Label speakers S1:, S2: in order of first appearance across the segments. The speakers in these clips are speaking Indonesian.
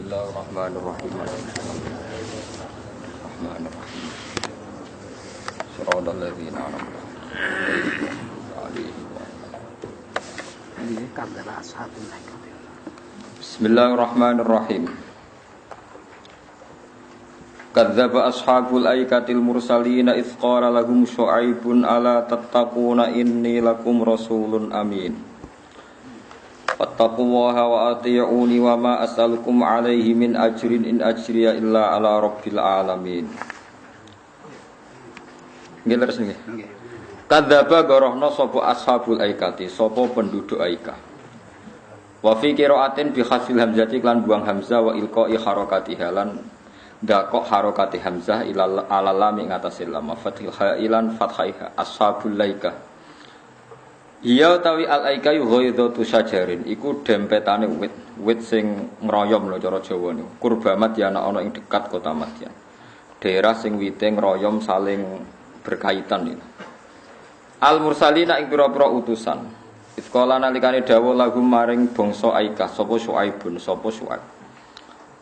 S1: Bismillahirrahmanirrahim. Shiratal ladzina an'amta 'alaihim. Bismillahirrahmanirrahim. Kadzdzaba ashabul aikatil mursalina idz qala lahum syu'aibun ala tattaquna inni lakum rasulun amin. Fattaqullaha wa ati'uni wa ma as'alukum 'alaihi min ajrin in ajriya illa 'ala rabbil alamin. Nggih terus nggih. Kadzdzaba gorohna sapa ashabul aikati, sapa penduduk Aika. Wa fi qira'atin bi khafil hamzati lan buang hamzah wa ilqa'i harakatiha lan ndakok harakati hamzah ila ala lam ing atase lam fathil ha'ilan fathaiha ashabul aika. Iya utawi al-aika yu ghaidatu syajarin iku dempetane wit sing ngroyom lho cara Jawa niku. Kurba Madyan ana ing dekat kota Madyan. Daerah sing wite ngroyom saling berkaitan niku. Al-mursalina ing pira-pira utusan. Iskala nalikane dawuh lahum maring bangsa Aika sapa Syuaibun sapa Syuaib.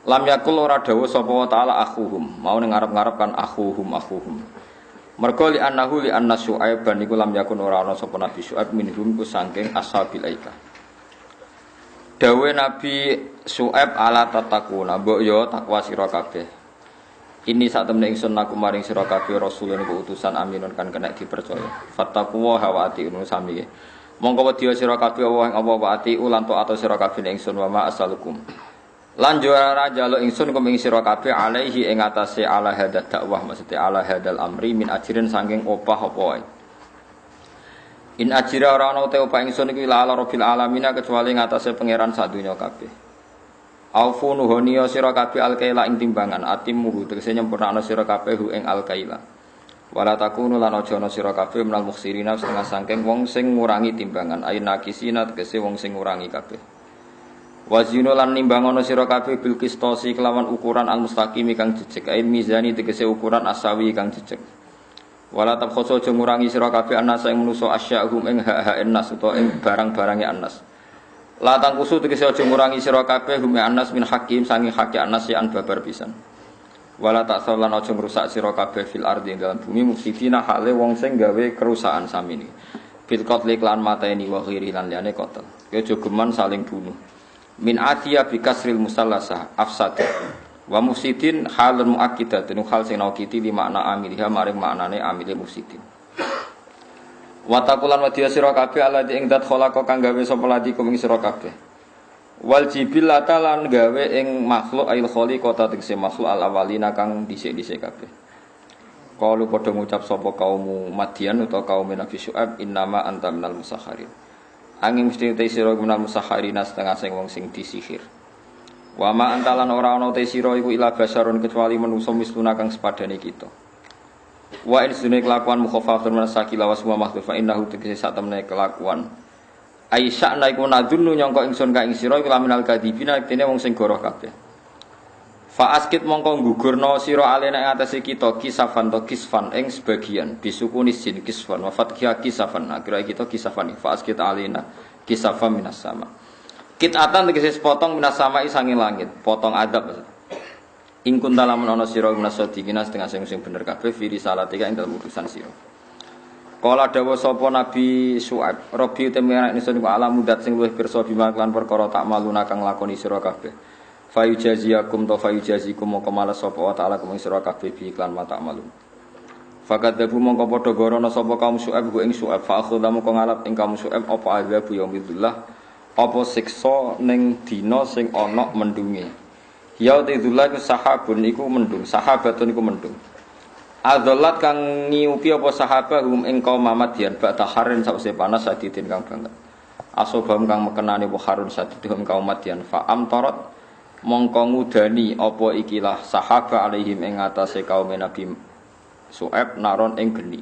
S1: Lam yakul ora dawuh sapa taala akhuhum, mau ning ngarep-ngarep kan akhuhum. Mergo li annahu li anna Syuaib ban iku lam yakun ora ana sapa Nabi Syuaib minhum ku saking ashabil Aika. Dawuh Nabi Syuaib ala tatakuna, mbok yo takwa sira kabeh. Ini sak temne ingsun aku maring sira kabeh rasulun iku utusan aminun kan kena dipercaya. Fattaqullaha wa ati'un sami. Mongko wedya sira kabeh Allah ing apa wa ati'u lan taat sira kabeh ingsun wa ma asalukum. Lan juara njaluk ingsun kum ing sira kabeh alaihi ing atase ala hadad dakwah maksudnya ala hadal amri min ajirin saking opah apa wae. In ajira ora ana te opah ingsun iku ila ala rabbil alamin kecuali ing atase pangeran sadonya kabeh. Aufu nuhoniya sira kabeh alkaila ing timbangan atimmu tegese nyempurnakno sira kabeh ing alkaila. Wala takunu lan aja ana sira kabeh menal mukhsirina setengah saking wong sing ngurangi timbangan ayna kisina tegese wong sing ngurangi kabeh. Wazinu lan nimbangono sira kabeh bil qistosi kelawan ukuran al mustaqim kang jejeg ain mizani tegese ukuran asawi kang jejeg. Wala tabkhoso aja ngurangi sira kabeh anasa ing manusa asyahum ing hak nas utawa ing barang-barange anas. La tangkusu tegese aja ngurangi sira kabeh hum anas min hakim sangi hak anas ya an babar pisan. Wala taksal lan aja ngrusak sira kabeh fil ardi ing dalam bumi mufsidina hale wong sing gawe kerusakan samini. Bil qatli lan mateni wa ghiri lan liyane qatl. Ya aja geman saling bunuh. Min atiya bi kasril musallasah afsad wa mufsidin halun muakkidatun hal sing nakiti li makna amiliha maring maknane amile mufsidin wa taqulan wa dia sira kabeh alladzi ing dat khalaqa kang gawe sapa ladi kum ing sira kabeh wal jibillata lan gawe ing makhluk ail khaliqata tegese makhluk al awalina kang dhisik-dhisik kabeh qalu padha ngucap sapa kaum Madyan utawa kaum Nabi Syuaib innama anta minal musakharin. Angin mesti te sira guna musakharina setengah sing wong sing disihir. Wa ma antalan ora ana te sira iku ila basarun kecuali manusa misluna kang sepadane kita. Wa in sunne kelakuan mukhafafatun manasaki lawas wa makhdufa innahu tegese sak temne kelakuan. Aisyah naiku nadunu nyangka ingsun ka ing sira iku laminal kadibina dene wong sing goroh kabeh. Fa askit mongko gugurna sira alena ing atase kita kisafan to kisfan ing sebagian disukuni sin kisfan wa fathia kisafan kira kita kisafan fa askit alena kisafan minas sama kitatan tegese potong minas sama sange langit potong adab ing kuntalamun ana sira minas sadiqina setengah sing bener kabeh fi risalatika ing dalem urusan sira kala dawuh sapa Nabi Syuaib Rabbi temene ingsun ku alam mudat sing luwih pirsa bima lan perkara tak maluna kang lakoni sira kabeh fayujaziyakum to fayujazikum mongko malas sapa wa taala kumeng sira kabeh bi iklan mata malun. Fakadzabu mongko padha gorono sapa kaum Syuaib ku ing Syuaib fa akhudha mongko ngalap ing kaum Syuaib apa azabu yaumillah apa siksa ning dina sing ana mendunge. Ya tidullah ku sahabun iku mendung, sahabatun iku mendung. Adzallat kang ngiupi apa sahabahum ing kaum Madyan ba'da harin sawise panas sadidin kang banget. Asobam kang mekenane wa harun sadidin kaum Madyan fa amtarat mongko ngudani apa ikilah sahaba alaihim ing atase kaum Nabi Syuaib naron ing geni.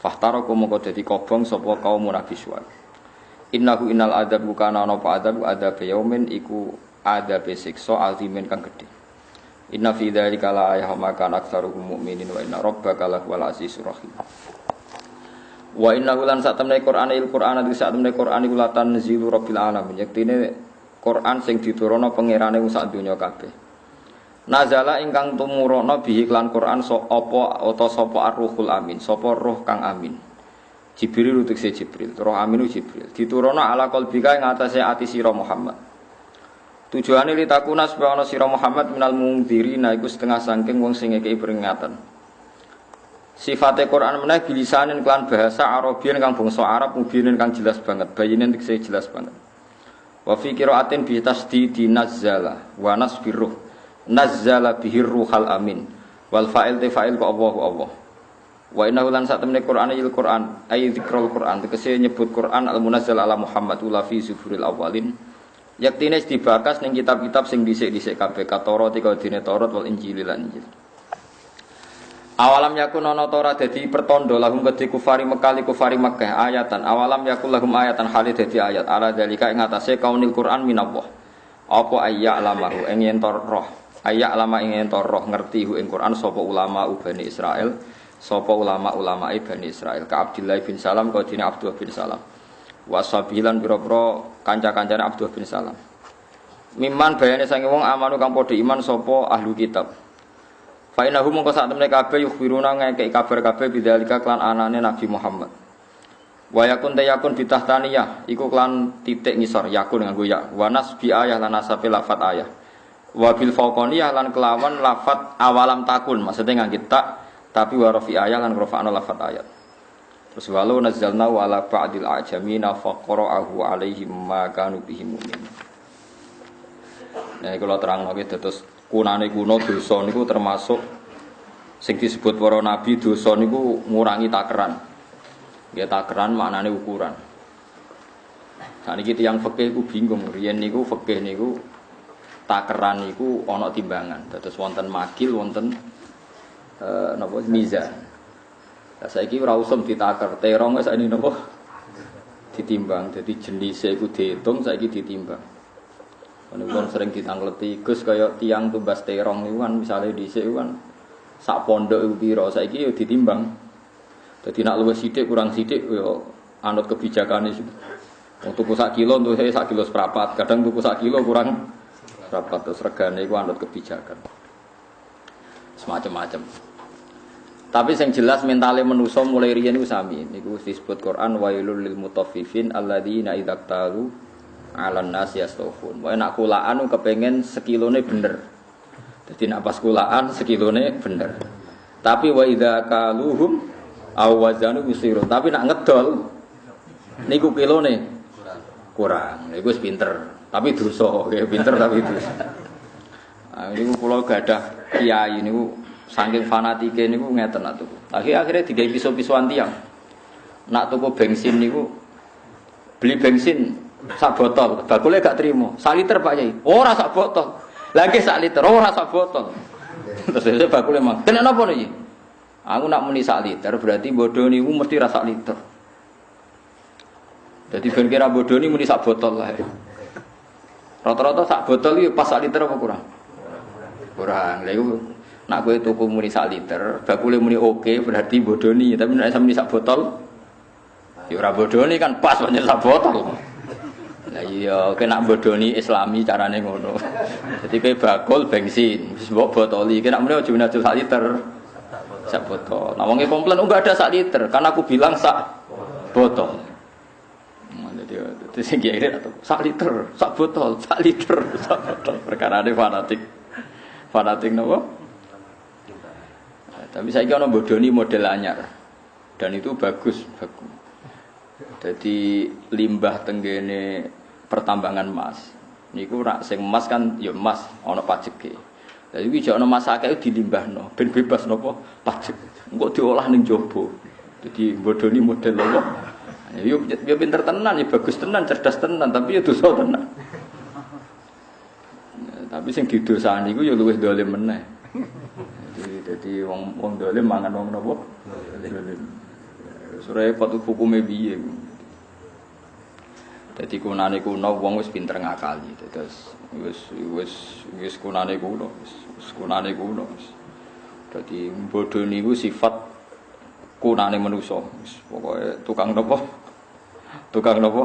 S1: Fahtaraku mongko dadi kobong sapa kaum Nabi Syuaib. Innahu innal adzab kana ana apa adzab yaumin iku adzab siksa azimin kang gedhe. Inna fi dzalika la ayatan maka aktsaruhum mu'minin wa inna rabbaka lahuwal azizur rahim. Wa innahu lan sak temne Qur'an iki sak temne Qur'an iku latan zilu rabbil alamin. Yektine Quran sing diturunno pangerane sak donya kabeh. Nazala ingkang tumurana bihi klan Quran apa utawa sapa ar-ruhul amin, sapa roh kang amin. Jibril utukse Jibril, roh aminu Jibril. Dituruna ala qalbika ing atase ati sira Muhammad. Tujuane litakuna supaya ana sira Muhammad minal mungdzirina iku setengah saking wong sing ngekeki peringatan. Sifate Quran meneh bilisanin klan bahasa Arabian kang bangsa Arab mubinin kang jelas banget, bayinen tekse jelas banget. Wa fi qiraatin bi tasdidi nazzala wa nasbiruh. Nazzala bihir ruhal amin wal fa'il te fa'il ka Allah. Wa innahu lan sak temene Qur'an il Qur'an ay dzikrul Qur'an tegese nyebut Qur'an al munazzal ala Muhammad ula fi zuburil awalin yaktine dibakas ning kitab-kitab sing dhisik-dhisik kabeh Taurat iki dene Taurat wal Injil lan Injil. Awalam yakun ana Taurat dadi pertanda lahum kedhi kufari Makkah ayatan awalam yakul lahum ayatan hale dadi ayat ala dalika ing atase kaunil Qur'an minallah apa ayya lamahu ing yen roh ayya lama ing yen roh ngerti hu ing Quran sapa ulama Bani Israil sapa ulama-ulama Bani Israil ka Abdullah bin Salam ka dene Abdullah bin Salam wasabilan pira-pira kanca-kancane Abdullah bin Salam mimman bayane sange wong amanu kang padha iman sapa ahlu kitab fa innahu mongko sak temene kabeh yukhbiruna ngekeki kabar kabeh bidzalika klan anane Nabi Muhammad wa yakun bitahtaniyah iku klan titik ngisor yakun nganggo ya wa nasbi ayah lan nasabe lafat ayah wa bil faqaniyah lan kelawan lafat awalam takun maksudnya nganggo tak tapi wa rafi ayah lan rafa'na lafat ayat terus walau nazzalna wa ala ba'dil ajamina faqara'ahu alaihim ma kanu bihi mu'min. Nah kalau terang lagi terus kunane kuno dosa niku termasuk sing disebut para nabi dosa niku ngurangi takaran. Ya takaran maknane ukuran. Saniki tiyang fikih ku bingung, riyen niku fikih niku takaran niku ana timbangan. Dados wonten makil, wonten napa mizan. Lah saiki ora usum ditakar, terong wis sakniki napa ditimbang. Dadi jenise iku diitung saiki ditimbang. Menawa sering ditangleti Gus kaya tiyang tumbas terong niku kan misale dhisik kan sak pondok iku pira, saiki yo ditimbang. Jadi nak luwih sithik kurang sithik yo anut kebijakane sih. Wong tuku sak kilo entuk sak kilo seprapat, kadang tuku sak kilo kurang seprapat terus regane iku anut kebijakan. Semacam-macam. Tapi yang jelas mentale manusa mulai riyen niku sami. Niku disebut Quran wailul lil mutaffifin alladzina idza talu 'alan nasi yastawfun. Wae nak kulaan kepengin sekilone bener. Dadi nak pas kulaan sekilone bener. Tapi wa idza kaluhum awazanu yusirun, tapi nak ngedol niku kilone kurang. Niku wis pinter, tapi dosa. Nggih pinter tapi dosa. Ah niku kula gadah kiai niku saking fanatike niku ngeten nak tuku. Akhire digawe piso-pisoan tiyang. Nak tuku bensin niku beli bensin sak botol, bakule gak trimo. Sak liter Pak Yai. Ora sak botol. Lagi sak liter, ora sak botol. Terus bakule mang. Kena napa niki? Aku nak muni sak liter berarti bodoh niku mesti rasa liter. Jadi ben kira bodoh ni muni sak botol lah. Rata-rata sak botol iki pas sak liter apa kurang? Kurang. Lha iku nak kowe tuku muni sak liter, bakule muni oke berarti bodoh ni, tapi nek sampe sak botol ya ora bodoh ni kan pas pancen sak botol. Lah iya kena bodoh ni Islami carane ngono. Jadi kowe bakul bensin, wis mbok botoli, kena muni aja menawa sak liter. Sak botol. Nah wong e komplain enggak ada sak liter, karena aku bilang sak botol. Jadi sing kiai atau sak liter, sak botol, sak liter, sak botol. Perkarane fanatik. Fanatik napa? Tapi saiki ana bodoni model anyar. Dan itu bagus. Jadi limbah tenggene pertambangan emas. Niku rak sing emas kan ya emas ana pajeke. Jadi iki ana mas akeh dilimbahno ben bebas napa pajak. Engko diolah ning jaba. Jadi bodoni model apa? Ya pinter tenan, ya bagus tenan, cerdas tenan, tapi ya dosa tenan. Tapi sing didosani iku ya luwih dolim meneh. Jadi wong dolim mangan wong napa? Dolim. Sure patut hukume piye. Dadi kunane kuno wong wis pinter ngakali. Terus wis kunane kuno, wis kunane kuno. Dadi bodho niku sifat kunane manusa. Wis pokoke tukang napa? Tukang napa?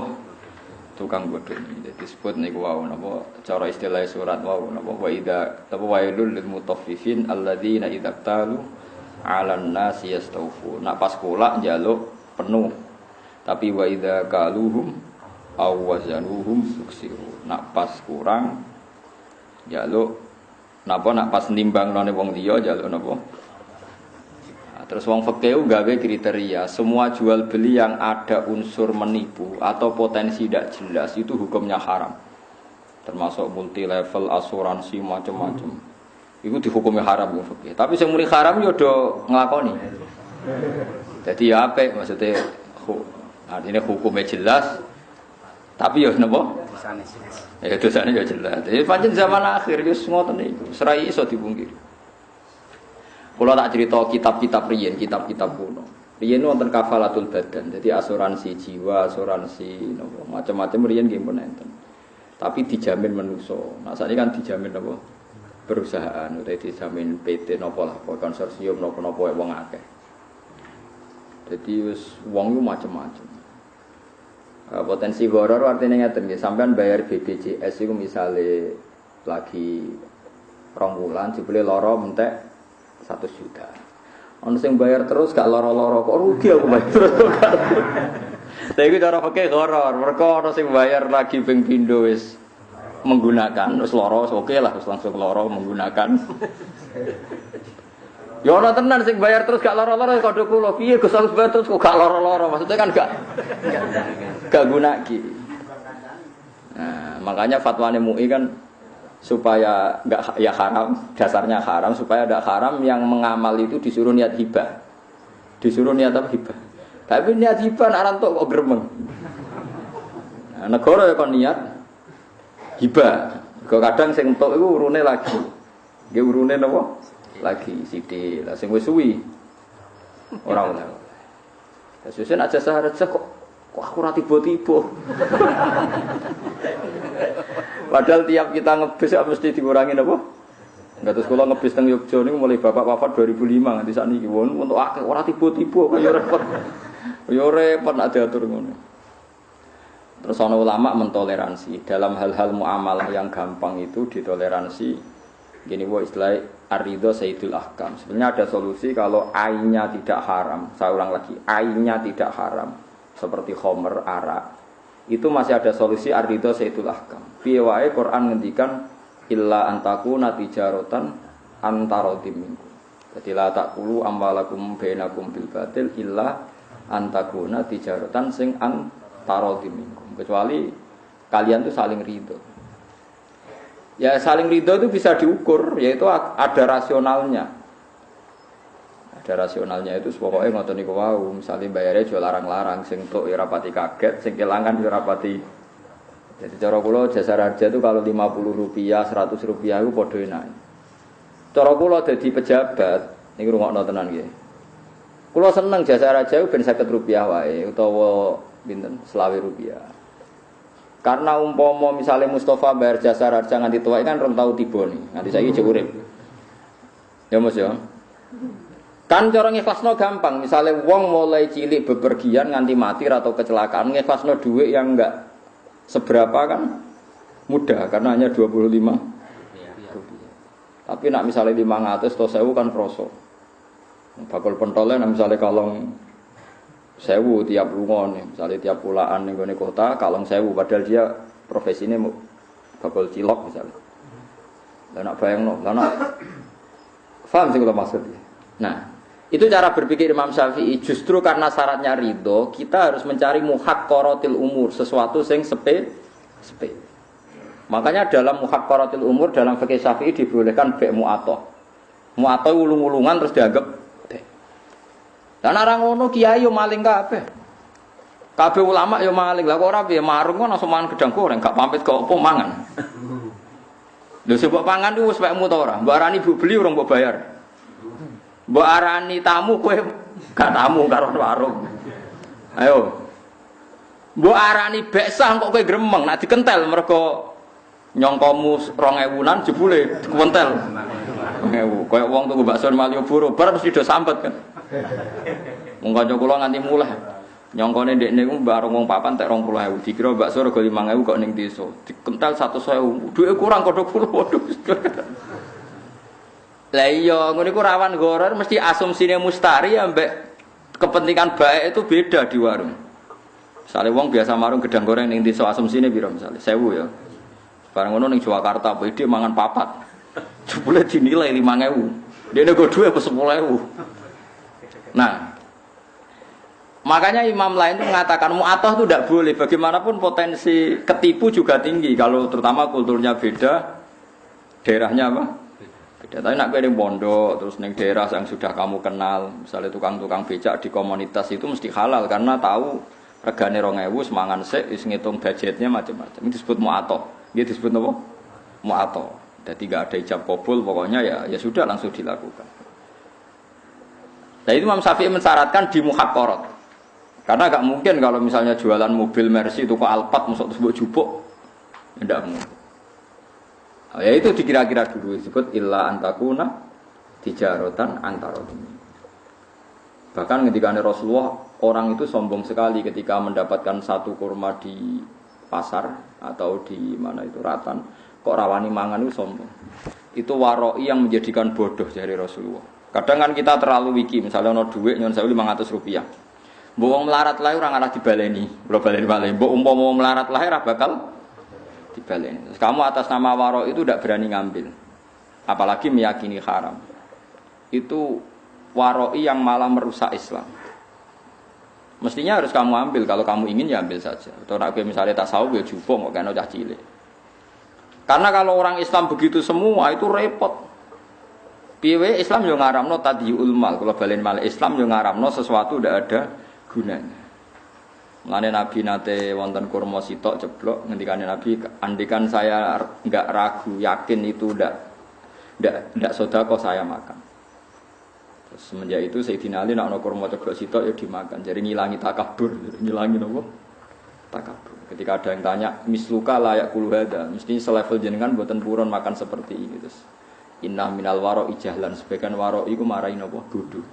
S1: tukang bodho ini. Jadi disebut niku wau napa cara istilah surat wau napa wa idza wailul lil mutaffifin alladzina idza talu 'alan nasi yastawfu. Nak pas kula njaluk penuh. Tapi wa idza kaluhum aw wazanuhum yuksiru. Nak pas kurang njaluk napa nak pas nimbang-none wong liya njaluk napa. Terus wong fikih gawe kriteria, semua jual beli yang ada unsur menipu atau potensi tidak jelas itu hukumnya haram. Termasuk multi level asuransi macam-macam. Itu dihukumi haram wong fikih. Tapi sing muni haram yo do nglakoni. Jadi ya apik maksudnya artinya hukumnya jelas. Tapi yo napa? Dosane jelas. Ya dosane yo jelas. Jadi pancen zaman akhir wis ngoten niku, serai iso dipungkiri. Kalau tak cerita kitab-kitab riyen, kitab-kitab kuno. Riyen wonten kafalatul badan, jadi asuransi jiwa, asuransi macam-macam riyen nggih pun enten. Tapi dijamin manusa. Nah sakniki kan dijamin apa? Perusahaan utawa dijamin PT napa lah, konsorsium napa-napa wong akeh. Jadi wis wong ku macam-macam. Potensi horor artinya ngeten nggih, sampean bayar BPJS iku misale lagi 2 bulan jebule lara mentek 1 juta. Ono sing bayar terus gak loro-loro kok rugi aku bayar terus kok. Tapi cara pakai horor, mereka ono sing bayar lagi ping pindho wis menggunakan wis loro oke lah wis langsung loro menggunakan. Ya ono tenan sing bayar terus gak loro-loro kode kula. Piye Gus harus bayar terus kok gak loro-loro? Maksudnya kan gak gunaki. Nah, makanya fatwane MUI kan supaya enggak ya haram, dasarnya haram supaya ada haram yang mengamal itu disuruh niat hibah. Disuruh niat apa hibah. Tapi niat hibah nak rantuk kok gremeng. Nah, negara ya kon niat hibah. Kok kadang sing entuk iku urune lagi. Nggih urune napa? Lagi sithik. Lah sing wis suwi ora oleh. Sesuk aja saharja kok aku ora tiba-tiba. Padahal tiap kita ngebis mesti dikurangi apa? Enggak terus kalau ngebis teng Yogyakarta niku mulai bapak wafat 2005 nganti sakniki won untuk akeh ora tiba-tiba kaya repot. Kaya repot nek diatur ngono. Terus ana ulama mentoleransi dalam hal-hal muamalah yang gampang itu ditoleransi. Gini wae istilah ar-ridha sayyidul ahkam. Sebenarnya ada solusi kalau ainnya tidak haram. Saya ulang lagi, ainnya tidak haram seperti khamr, arak. Itu masih ada solusi ar-ridha sayyidul ahkam. Piye wae Quran ngendikan illa antakuna tijaratan antaradim minkum. Jadi la taqulu amwalakum bainakum bil batil illa antakuna tijaratan sing antaradim minkum. Kecuali kalian tuh saling ridho. Ya saling ridho itu bisa diukur, yaitu ada rasionalnya. Ada rasionalnya itu pokoknya ngoten niku wau, misale bayare aja larang-larang sing tok ya rapati kaget, sing kelangan ya rapati. Jadi cara kula jasa raja itu kalau 50 rupiah, 100 rupiah itu padha enak. Cara kula dadi pejabat niku rungokno tenan nggih. Kula seneng jasa raja ben 50 rupiah wae utawa pinten 20 rupiah. Karena umpama misalnya Mustafa bayar jasa raja nganti tuwa kan rong tau tiba nih, nganti saiki jek urip. Ya Mas ya. Kan cara ngikhlasno gampang, misalnya wong mulai cilik bepergian nganti mati atau kecelakaan, ngikhlasno duit yang enggak seberapa kan mudah karena hanya 25 rupiah. Tapi nak misalnya 500 atau 1000 kan kroso. Bakul pentolnya misalnya kalong 1000 tiap lunga nih, misalnya tiap pulaan ning gone kota kalong 1000 padahal dia profesinya bakul cilok misalnya. Lah nak bayangno, lah nak paham sih kalau maksudnya. Nah, itu cara berpikir Imam Syafi'i. Justru karena syaratnya ridho, kita harus mencari muhaqqaratil umur, sesuatu yang sepe. Makanya dalam muhaqqaratil umur dalam fikih Syafi'i dibolehkan be' mu'athah. Mu'athah ulung-ulungan terus dianggap be'. Dan orang ngono kiai yo maling kabeh. Kabeh ulama yo maling. Lah kok ora piye marung kok langsung mangan gedang goreng, gak pamit kok opo mangan. Lho sebab pangan ku wis wekmu ta ora? Mbok arani bu beli urung mbok bayar. Mbok arani tamu kowe gak tamu karo warung. Ayo. Mbok arani beksah kok kowe gremeng, nek dikentel mergo nyongkomu 2000-an jebule dikentel. 2000. Kayak wong tuku bakso Malioboro bar mesti do sampet kan. Wong kanca kula nganti muleh. Nyongkone ndekne ku mbak wong papan tek 20.000. Dikira bakso rego 5.000 kok ning desa. Dikental 100.000. Duwe kurang kodho kula waduh. Lah iya ngono iku rawan goror mesti asumsine mustari ambek kepentingan baik itu beda di warung. Misale wong biasa marung gedang goreng ning desa asumsine piro misale 1.000 ya. Barang ngono ning Jakarta apa ide mangan papat. Jebule dinilai 5.000. Dene go dhuwit 10.000. Nah, makanya imam lain itu mengatakan mu'atoh itu tidak boleh. Bagaimanapun potensi ketipu juga tinggi. Kalau terutama kulturnya beda, daerahnya apa? Beda. Tapi nak kue pondok, terus neng daerah yang sudah kamu kenal, misalnya tukang-tukang becak di komunitas itu mesti halal karena tahu regane 2.000 semangan sik, wis ngitung budgetnya macam-macam. Ini disebut mu'atoh. Ini disebut apa? Mu'atoh. Jadi tidak ada ijab kabul, pokoknya ya sudah langsung dilakukan. Nah itu Imam Syafi'i mensyaratkan di muhaqqarat. Karena agak mungkin kalau misalnya jualan mobil Mercy itu kok Alphard masuk tersebut jupuk, tidak mungkin. Ya itu dikira-kira dulu disebut illa antakuna tijaratan antarodin. Bahkan ketika Rasulullah orang itu sombong sekali ketika mendapatkan satu kurma di pasar atau di mana itu Ratan, kok rawani mangan itu sombong. Itu waroi yang menjadikan bodoh dari Rasulullah. Kadang kan kita terlalu wiki, misalnya ono duit nyon 500 rupiah. Mbok wong melarat lae ora ngalah dibaleni. Kula baleni malih. Mbok umpama melarat lae ora bakal dibaleni. Terus kamu atas nama waro itu tidak berani ngambil. Apalagi meyakini haram. Itu waroi yang malah merusak Islam. Mestinya harus kamu ambil. Kalau kamu ingin ya ambil saja. Atau nek misalnya tasawuf ya jupuk kok kena cah cilik. Karena kalau orang Islam begitu semua itu repot. Piye Islam yo ngaramno tadiyul mal. Kalau baleni malih Islam yo ngaramno sesuatu ndak ada gunanya. Mulane Nabi nate wonten kurma sitok ceblok ngendikane Nabi andikan saya enggak ragu yakin itu ndak sedekah saya makan. Terus semenjak itu Sayyidina Ali nek ana kurma ceblok sitok ya dimakan. Jadi ngilangi takabur, ngilangi napa? Takabur. Ketika ada yang tanya misluka layak kulu hada, mesti selevel jenengan mboten purun makan seperti ini terus. Inna minal waro ijahlan sebagian waro iku marahin napa? Bodoh.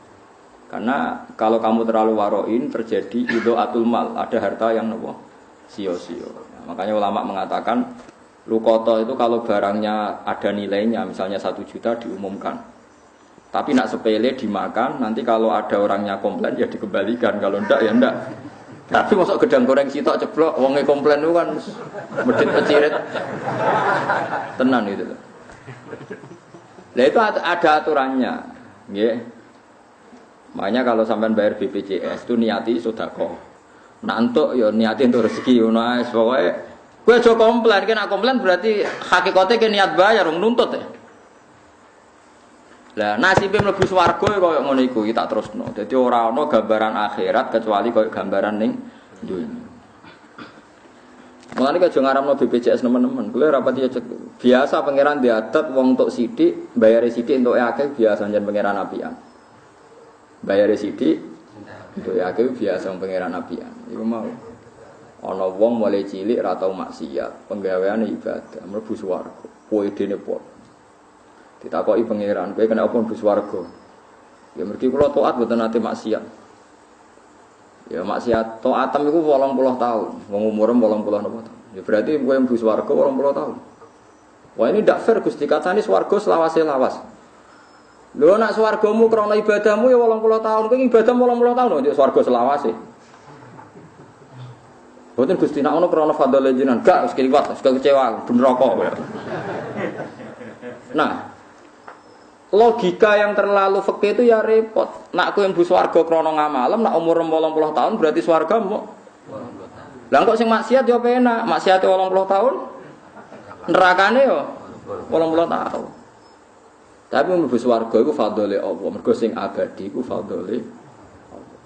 S1: Karena kalau kamu terlalu waroin terjadi idhoatul mal, ada harta yang nopo sio-sio. Nah, makanya ulama mengatakan lukoto itu kalau barangnya ada nilainya, misalnya 1 juta diumumkan. Tapi nak sepele dimakan, nanti kalau ada orangnya komplain ya dikembalikan, kalau ndak ya ndak. Tapi masuk gedang goreng sitok ceblok, wonge komplain itu kan medit pecirit, tenan itu. Nah itu ada aturannya, nggih. Makanya kalau sampean bayar BPJS itu niati sedekah. Nak entuk ya niati untuk rezeki ngono ae pokoke. Kowe aja komplain, nek komplain berarti hakikate ke niat bayar wong nuntut ya. Lah nasibe mlebu swarga koyo ngono iku iki tak terusno. Dadi ora ana gambaran akhirat kecuali koyo gambaran ning dunya. Mulane aja ngaramno BPJS nemen-nemen. Kowe ora pati biasa pangeran diadat wong entuk sithik, bayare sithik entuk akeh biasa njen pangeran apian. Bayar sidik itu ya aku biasa pangeran apian. Iku mau ana wong mulai cilik ra tau maksiat, penggaweane ibadah, mlebu swarga. Kowe dene pot. Ditakoki pangeran, kowe kena apa mlebu swarga? Ya mergi kula taat mboten nate maksiat. Ya maksiat taatem iku 80 tahun, wong umure 80 napa tahun. Ya berarti kowe mlebu swarga 80 tahun. Wah ini ndak fair Gusti, katane swarga selawase lawas. Lho nak swargamu krana ibadahmu ya 80 tahun, kowe ibadahmu 80 tahun kok swarga selawase. Boten Gusti nak ono krana fadhole jenengan, gak wis kliwat, wis kecewa, ben neraka. Nah, logika yang terlalu fikih itu ya repot. Nak kowe mlebu swarga krana ngamalem, nak umur 80 tahun berarti swargamu 80 tahun. Lah kok sing maksiat ya penak, maksiate 80 tahun. Nerakane yo 80 tahun. Tapi mlebu swarga iku fadhole Allah, mergo sing abadi iku fadhole Allah.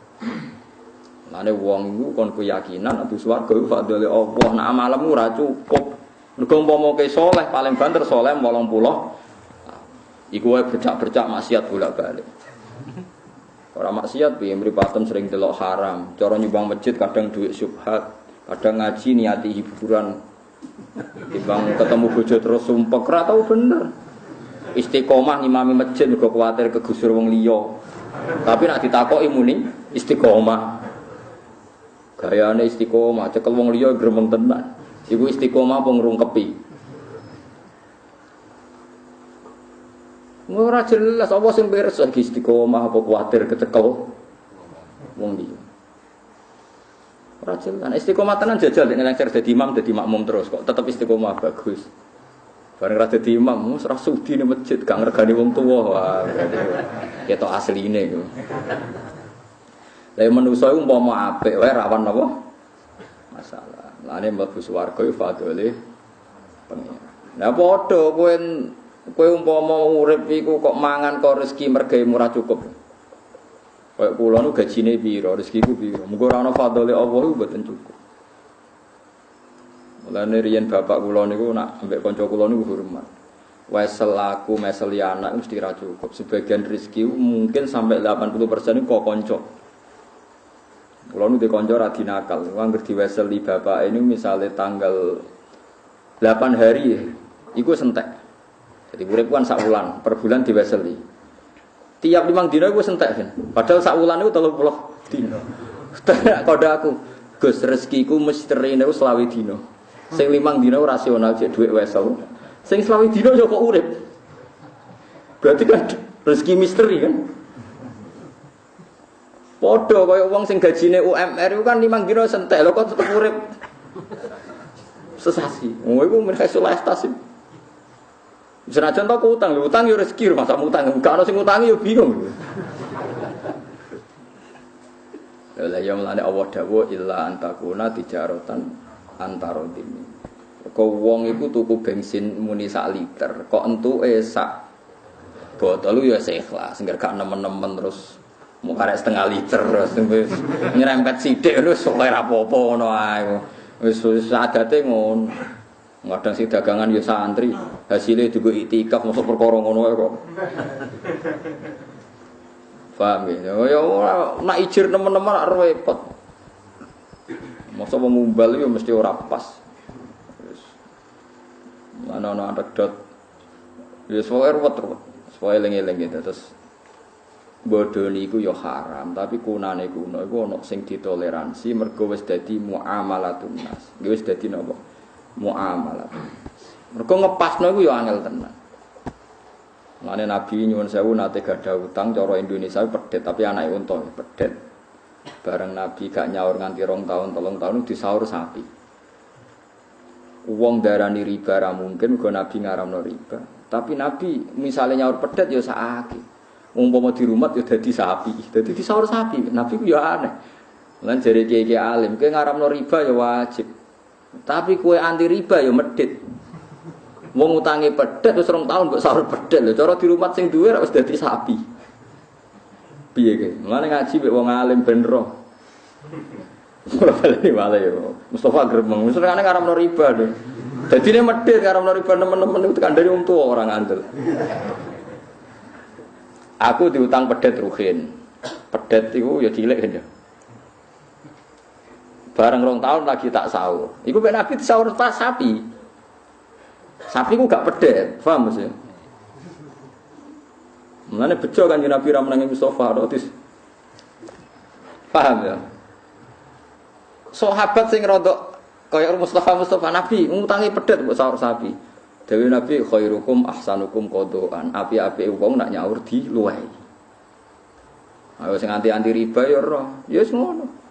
S1: Lane wong iku kon keyakinan mlebu swarga iku fadhole Allah, nek amalmu ora cukup. Mergo umpama ke saleh paling banter saleh 80. Iku wae bercak-bercak maksiat bolak-balik. Ora maksiat piye mripaten sering delok haram, cara nyumbang masjid kadang duit syubhat, kadang ngaji niati hiburan. Timbang ketemu bojo terus sumpek ora tau bener. Istiqomah ngimami masjid mergo kuwatir kegusur wong liya. Tapi nek ditakoki muni istiqomah. Gayane istiqomah, cekel wong liya gremeng tenan. Iku istiqomah apa ngrungkepi. Ora jelas apa sing beres iki istiqomah apa kuwatir kecekel wong liya. Ora jelas. Istiqomah tenan jajal nek nang dadi imam dadi makmum terus kok tetep istiqomah bagus. Bareng ra dadi imam ora sudi ning masjid gak ngregani wong tuwa. Wah, ketok asline iku. Lah manusa iku umpama apik wae rawan apa? Masalah. Lane mlebu swarga iku fadhole pengen. Lah padha kowe umpama urip iku kok mangan kok rezeki mergawe ora cukup. Kayak kula nu gajine piro, rezekiku piro. Muga ora ana fadhole Allah iku mboten cukup. Mulane riyen bapak kula niku nak ambek kanca kula niku hormat. Wesel aku meseli anak mesti ra cukup. Sebagian rezeki mungkin sampai 80% iku kok kanca. Kula nu de kanca ra dinakal. Wong ngerti weseli bapak ini misale tanggal 8 hari iku sentek. Jadi urip kan sak wulan, per bulan diweseli. Tiap 5 dina gue sentek kan. Padahal sak wulan itu 30 dina. Kode aku, Gus rezekiku misteri niku 20 dina. Sing 5 dina rasional jek dhuwit wesel. Sing 20 dina yo kok urip. Berarti kan rezeki misteri kan. Padha kaya wong sing gajine UMR iku kan 5 dina sentek lho kok tetep urip. Sesasi. Oh iku mereka sulastasi. Senajan tau utang, utang yo rezeki masa utang, gak ono sing utangi yo bingung. Lah ya mulane Allah dawuh illa antakuna tijaratan antarodini. Kok wong iku tuku bensin muni sak liter, kok entuke sak botol yo ikhlas, engger gak nemen-nemen terus mau karek setengah liter terus nyerempet sithik terus ora apa-apa ngono ae. Wis adate ngono. Kadang si dagangan ya santri, hasilnya juga itikaf masuk perkara ngono kok. Paham ya? Ya nak ijir teman-teman nak repot. Masa mengumbal ya mesti ora pas. Ana anekdot. Ya soal repot. Soal eling-eling gitu terus bodho niku ya haram, tapi kunane kuno iku ana sing ditoleransi mergo wis dadi muamalatun nas. Wis dadi napa? Muamalah. Mergo ngepasno iku ya angel tenan. Mane Nabi nyuwun sewu nate gadah utang cara Indonesia pedet tapi anake unta pedet. Bareng Nabi gak nyaur nganti 2 tahun 3 tahun disaur sapi. Wong darani riba ra mungkin mergo Nabi ngaramno riba. Tapi Nabi misale nyaur pedet ya sakake. Umpama di rumah ya dadi sapi. Dadi disaur sapi. Nabi ku ya aneh. Lan jare kiai-kiai alim, kowe ngaramno riba ya wajib. Tapi kue anti riba ya medit. Wong utange pedet wis 2 tahun mbok sahur pedet lho. Cara di rumah sing duwe wis dadi sapi. Piye ge? Mulane ngaji mek wong alim ben roh. Ora baleni wale yo. Mustofa gremeng. Wis nek ngaramno riba lho. Dadine medit ngaramno riba nemen-nemen itu kandhane wong tuwa ora ngandel. Aku diutang pedet ruhin. Pedet iku ya cilik kan ya. Bareng 2 tahun lagi tak sahur. Iku ben Nabi sahur pas sapi. Sapi ku gak pedet, paham mesti. Mulane bejo kan Nabi ra menangi Mustofa rotis. Paham ya? Sahabat sing rodok kaya Mustofa Nabi ngutangi pedet mbok sahur sapi. Dewe Nabi khairukum ahsanukum qadaan. Api-api wong nak nyaur diluwehi. Ayo sing anti-anti riba ya ora. Ya wis ngono.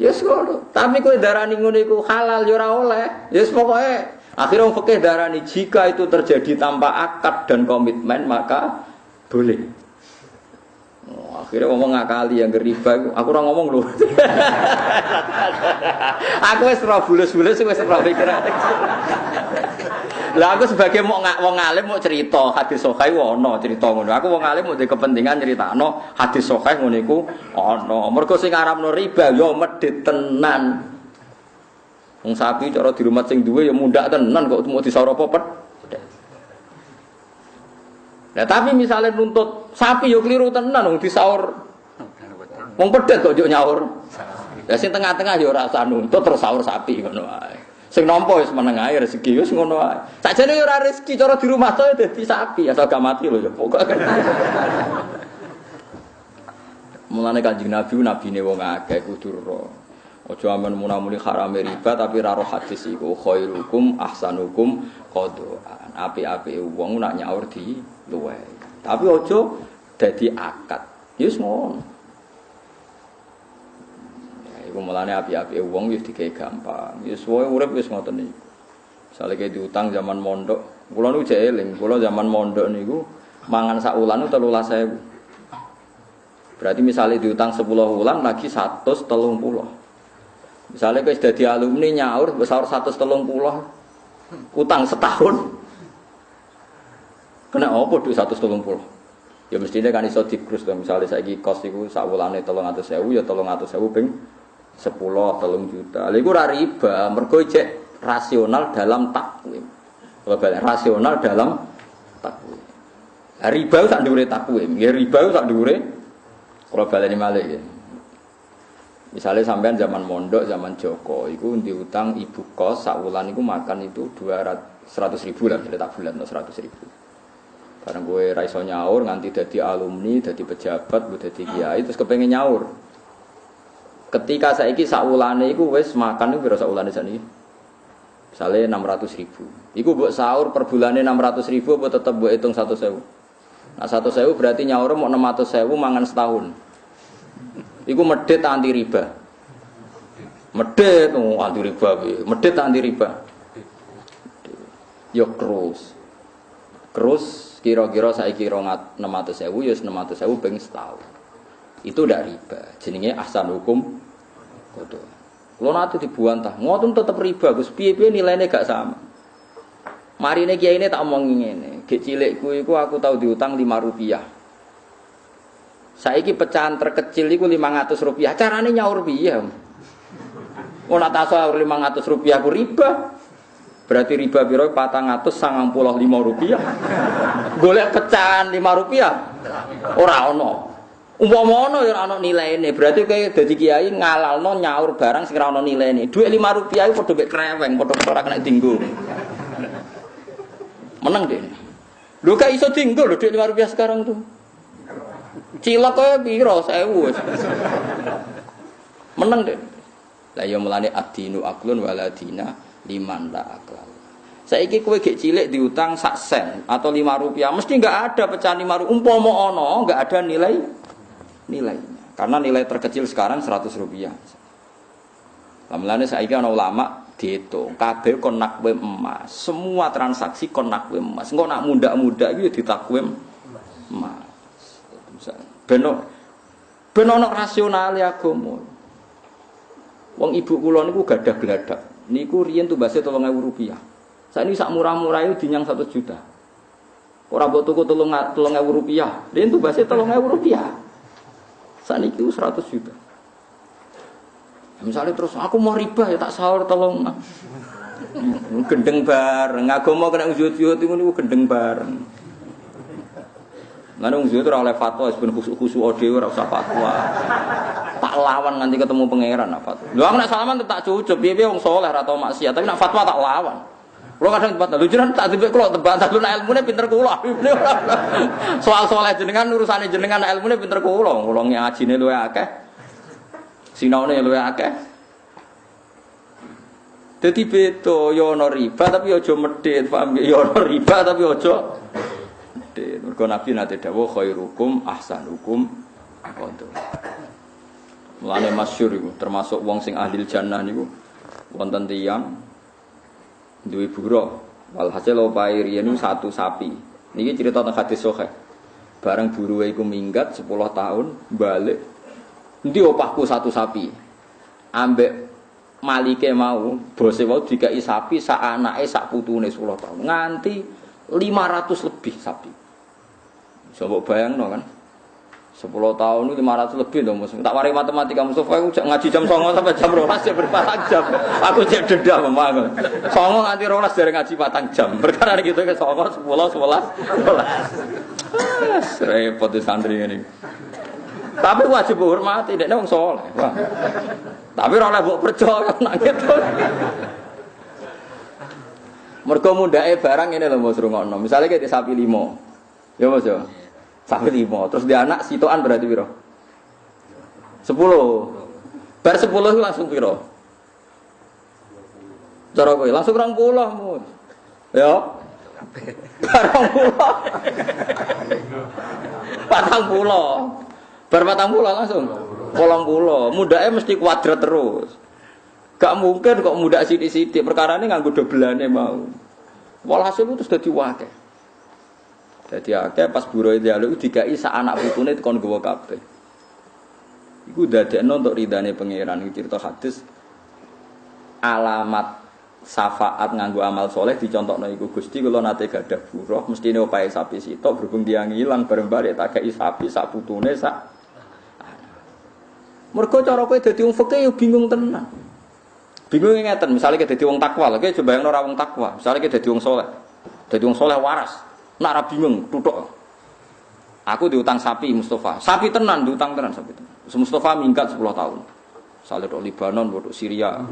S1: Yes ngono, tapi kowe darani ngono iku halal ya ora oleh. Yes pokoke akhire wong fikih darani jika itu terjadi tanpa akad dan komitmen maka boleh. Oh, akhirnya ngomong ngakali yang riba aku ora ngomong lho. Aku wis ora bulus-bulus wis ora pikiran. Lah aku sebagai wong alim mau cerita hadis sahih ono cerita ngono. Aku wong alim mau kepentingan nyeritakno hadis sahih ngono iku ono. Mergo sing ngaramno riba ya medhit tenan. Wong sapi cara di rumah sing duwe ya mundak tenan kok mau disaur apa pet. Nah tapi misalnya nuntut sapi yo keliru tenan wong disaur. Wong pedet kok yo nyaur. Lah sing tengah-tengah yo ora usah nuntut terus saur sapi ngono wae. Sing nampa wis meneng ae rezeki wis ngono wae. Sakjane yo ora rezeki cara di rumah to dadi sapi asal gak mati lho ya pokoke. Mulane Kanjeng Nabi nabine wong akeh kudu ro. Aja amen munamuni harame riba tapi ra roh hadis iku khairukum ahsanukum qadaan. Api-api wong nak nyaur di luwe. Tapi aja dadi akad. Wis ngono. Ya iku mulane api-api wong wis digawe gampang. Wis wae urip wis ngoten iki. Misale ke diutang zaman mondok, kula niku jek eling, kula zaman mondok niku mangan sak wulan 13.000. Berarti misalnya diutang 10 wulan lagi 130. Misalnya kalau sudah di alumni nyaur besar 130, utang setahun. Kena apa duit 130? Ya mestinya kan iso dikrus to. Misalnya saiki kos iku sak wulane 300.000 ya 300.000 ping 10 3 juta. Lha iku ora riba, mergo cek rasional dalam takwim. Rasional dalam takwim. Riba sak dhuwure takwim, ya riba sak dhuwure kalau baleni malih ya. Misalnya sampean zaman mondok, zaman Joko, itu diutang ibu kos sak wulan iku makan itu 100.000 lah, tak bulan 100.000. Karena gue ra iso nyaur nganti dadi alumni, dadi pejabat, dadi kiai terus kepengen nyaur. Ketika saiki sak wulane iku wis makan iku pira sak wulane sakniki? Misale 600.000. Iku mbok sahur per bulane 600.000 apa tetep mbok hitung 100.000? Nah 100.000 berarti nyaur mau 600.000 mangan setahun. Iku medhit anti riba. Medhit anti riba piye? Medhit anti riba. Yo krus kira-kira saiki 600.000 ya 600.000 ping setahun. Itu ndak riba. Jenenge ahsan hukum qada. Kulo nate dibuantah, ngoten tetep riba Gus. Piye-piye nilainya gak sama. Marine kiai ini tak omong ngene, gek cilikku iku aku tahu diutang 5 rupiah. Saiki pecahan terkecil iku 500 rupiah. Carane nyaur piye? Ora tak sahur 500 rupiah ku riba. Berarti riba piro 495 rupiah. Golek pecahan 5 rupiah. Ora ono. Umpama ono ya ora ono nilaine. Berarti kowe dadi kiai ngalalno nyaur barang sing ora ono nilaine. Dhuwit 5 rupiah iku padha mek kreweng, padha ora kena dienggo. Menang deh. Lho gak iso dienggo lho dhuwit 5 rupiah sekarang tuh. Cilok kowe piro 1000. Menang deh. Lah ya mulane ad-dinu aqlun waladina liman la aqlal. Saiki kowe gek cilik diutang sak sen atau 5 rupiah, mesti enggak ada pecahan 5 rupiah. Umpama ono enggak ada nilainya. Karena nilai terkecil sekarang 100 rupiah. Lah mulane saiki ana ulama dihitung kabeh kon nakwim emas. Semua transaksi kon nakwim emas. Engko nak muda-muda iki ya ditakwim emas. Ben ono rasionale agama. Wong ibu kula niku gadah gladak. Niku riyen tumbase 3.000 rupiah. Saiki sak murah-murah itu dinyang 1 juta. Ora mbok tuku 3.000 rupiah. Riyen tumbase 3.000 rupiah. Saniki 100 juta. Misalnya terus aku mau riba ya tak sahur tolong. Gendeng bareng. Agama kena ujud-ujud niku gendeng bareng. Lan wong ujud ora oleh fatwa ben khusuk-khusuk dhewe ora usah fatwa. Tak lawan nganti ketemu pangeran apa. Lho aku nek salaman tak cucup piye-piye wong saleh ora tau maksiat, tapi nek fatwa tak lawan. Kulo kadang debat, lho jenengan tak dipik kulo debat, tapi nek ilmune pinter kulo. Soal saleh jenengan urusane jenengan ilmune pinter kulo. Kulo ngajine luwe akeh. Sinaune luwe akeh. Dadi beda ya ana riba tapi aja medhit, paham ya ana riba tapi aja medhit. Mergo Nabi nate dawuh khairukum ahsanukum qadha. Mulane masyhur iku termasuk wong sing ahli jannah niku wonten tiyang duwe buruh. Walhasil opahe riyen niku 1 sapi. Niki cerita teng hadis sahih. Bareng buruhe iku minggat 10 tahun balik. Endi opahku 1 sapi. Ambek malike mau, bose mau dikai sapi sak anake sak putune 10 tahun. Nganti 500 lebih sapi. Coba bayangno kan. 10 tahun itu 500 lebih dong Mas. Tak wari matematika Mustafa aku ngaji jam 09.00 sampai jam 12 ya berpatang jam. Aku cek dendam memang. 09.00 nganti 12 dari ngaji patang jam. Perkara gitu ke 09.00 10 11 12. Repot di santri ini. Tapi wajib hormati dekne wong saleh. Wah. Tapi ora oleh mbok percaya nang gitu. Mergo mundake barang ngene lho Mas rungokno. Misale kayak sapi 5. Ya Mas ya. Sapi 5, terus dia anak sitoan berarti piro? 10. Bar 10 langsung piro? Cara kowe langsung 20 mu. Ya. Bar 40. Bar 40 langsung 80. Mudake mesti kuadrat terus. Gak mungkin kok mudak sithik-sithik, perkarane nganggo dobelane mau. Walhasil itu sudah diwakeh. Dadi akeh pas buruhe dialuk dikai sak anak putune tekon gowo kabeh. Iku dadekno untuk ridane pangeran iki cerita hadis alamat syafaat nganggo amal soleh dicontokno iku Gusti kula nate gadah buruh mestine opahe sapi sitok berhubung tiyang ilang bareng-bareng tak kei sapi sak putune sak. Mergo cara kowe dadi wong fikih yo bingung tenan. Bingung ngeten, misale kowe dadi wong takwa, kowe coba bayangno ora wong takwa, misale kowe dadi wong saleh. Dadi wong saleh waras. Nek ora bingung, tutuk. Aku diutang sapi Mustafa. Sapi tenan diutang tenan sapi tenan. Mustafa minggat 10 tahun. Misale tok Libanon, tok Syria.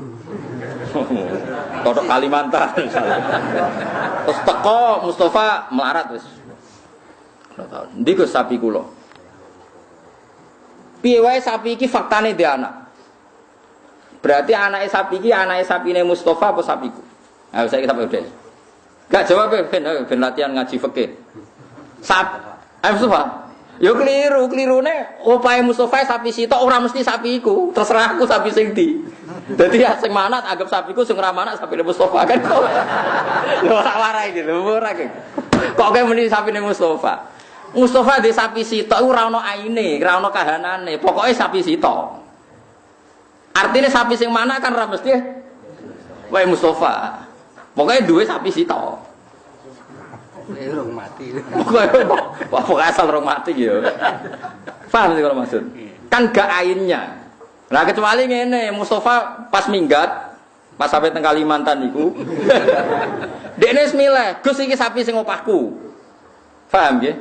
S1: Tok Kalimantan misale. Terus teko Mustafa melarat wis. 10 tahun. Ndika sapi kula. Piye wae sapi iki faktane dhe anak. Berarti anake sapi iki anake sapine Mustafa apa sapiku? Ayo saiki sampe udah. Gak jawab ben latihan ngaji fikih. Mustafa. Yo klirune opahe Mustafa sapi sitok ora mesti sapi iku. Terserah aku sapi sing ndi. Dadi ya sing manat anggap sapiku sing ora manat sapine Mustafa kan. Lho ora warai iki lho ora iki. Kok kowe muni sapine Mustafa? Mustafa di sapi sitok ora ana aine, ora ana kahanane. Pokoke sapi sitok. Artinya sapi sing mana kan ora mesti wae Mustafa. Pokoke duwe sapi sitok.
S2: Rong mati.
S1: Pokoke asal rong mati ya. Paham sih kalau maksud? Kan gak ainnya. Nah kecuali ngene, Mustafa pas minggat, pas sampai teng Kalimantan niku. Dekne wis milih, Gus iki sapi sing opahku. Paham nggih?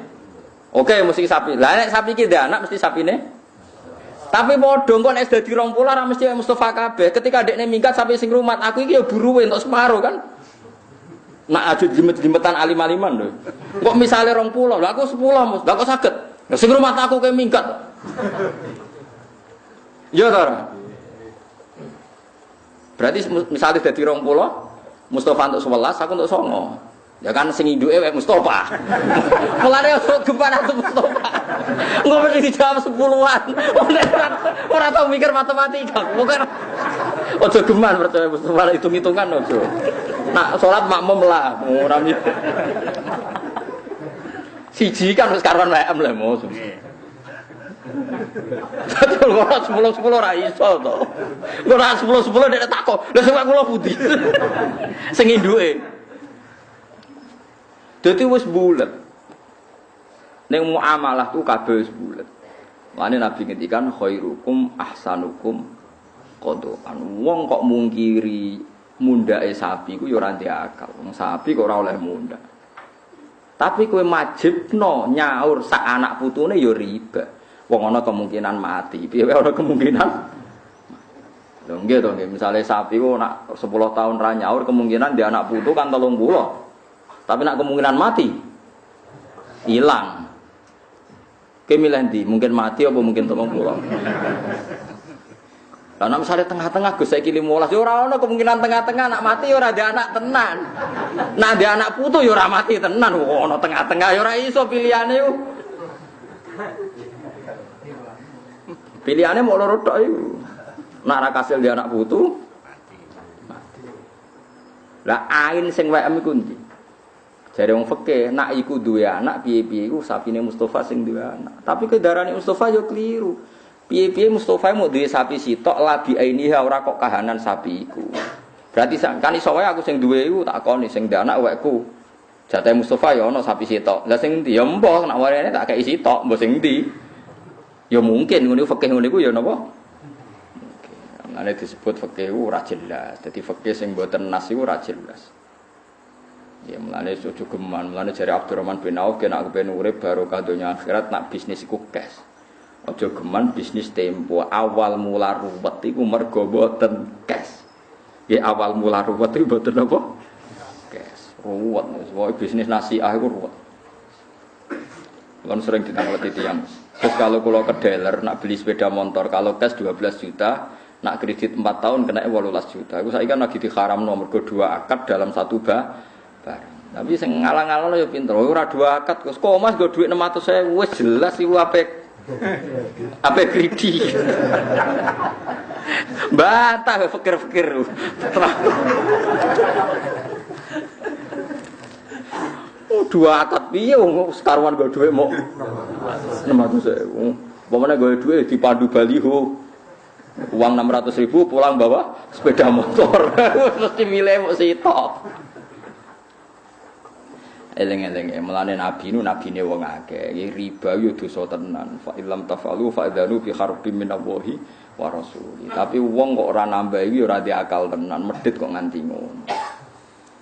S1: Oke, mesti sapi. Lah nek sapi iki ndek anak mesti sapine. Tapi padha kok nek dadi 20 ora mesti Mustafa kabeh. Ketika dekne minggat sapi sing rumat, aku iki ya buruwe entuk separo kan. Nak aja jimet-jimetan alim-aliman lho. Kok misale 20, lha aku 10, Mus. Lah kok saged? Lah sing rumat aku ke minggat. Ya ta. Berarti misale dadi 20, Mustafa untuk 11, aku untuk 9. Ya kan sing induke wae Mustafa. Mulane gempan aku Mustafa. Engko mesti dijawab 10-an. Ora tau mikir matematika. Bukan. Ojo geman percaya Mustafa hitung-hitungan ojo. Nak salat makmum lah, ora mikir. Siji kan wis karuan WM lah Mus. Betul ora 10-10 ora iso to. Ora 10-10 nek takok. Lah sing kula pundi? Sing induke. Dadi wis bulet. Ning muamalah tu kabeh wis bulet. Mane Nabi ngendikan khairukum ahsanukum qadaan. Wong kok mungkiri mundake sapi ku ya ora ndek akal. Wong sapi kok ora oleh mundak. Tapi kowe majibno nyaur sak anak putune ya riba. Wong ana kemungkinan mati. Piye wae ana kemungkinan. Lho nggih to nggih, misale sapi ku nak 10 tahun ra nyaur kemungkinan dia anak putu kan 30. Tapi nak kemungkinan mati hilang. Kemilih ndi? Mungkin mati apa mungkin 30. Lah nek misale tengah-tengah Gus saiki 15 ya ora ono kemungkinan tengah-tengah nak mati ya ora ada anak tenan. Nah ada anak putu ya ora mati tenan. Ono tengah-tengah ya ora iso pilihane yo. Pilihane mau loro tok iku. Nak ra kasil dia anak putu mati. Lah ain sing WM iku ndi? Jare wong fikih nak iku duwe anak piye-piye iku sapine Mustafa sing duwe anak. Tapi kedarane Mustafa yo keliru. Piye-piye Mustafa mau duwe sapi sitok labi ainiha ora kok kahanan sapi iku. Berarti kan iso wae aku sing duwe iku tak koni sing duwe anak wekku. Jatahe Mustafa yo ana sapi sitok. Lah sing ndi ya mbah nak warene tak kei sitok, mbah sing ndi. Ya mungkin ngene fikih ngene iku ya napa? Mungkin. Ana disebut fikih ora jelas. Dadi fikih sing mboten nas iku ora jelas. Ya mulane ojo geman, mulane jare Abdurrahman bin Auf kena aku ben urip barokah donya akhirat nak bisnis iku cash. Ojo geman bisnis tempo awal mula ruwet iku mergo mboten cash. Ya awal mula ruwet iku mboten apa? Cash. Ruwet wis bisnis nasiah iku ruwet. Kan sering ditanglet tiyang. Terus kalau ke dealer nak beli sepeda motor kalau cash 12 juta, Nak kredit 4 tahun kena 18 juta. Iku saiki kan lagi diharamno mergo 2 akad dalam satu barang. Tapi sing ngalang-alang ya pinter. Ora 2 akad kok Mas nggo dhuwit 600.000 wis jelas iku ape kredi. Bantah fikir-fikir. Oh 2 akad piye wong sekaruan nggo dhuwit mok 600.000. Pemene nggo dhuwit dipandu baliho. Uang 600.000 pulang bawa sepeda motor. Mesti milih mok sitok. Eleng-eleng melane nabine wong akeh. Riba yo dosa tenan. Fa illam tafalu fa adzanu bi harbin minallahi wa rasuli. Tapi wong kok ora nambahi ora di akal tenan, medhit kok nganti ngono.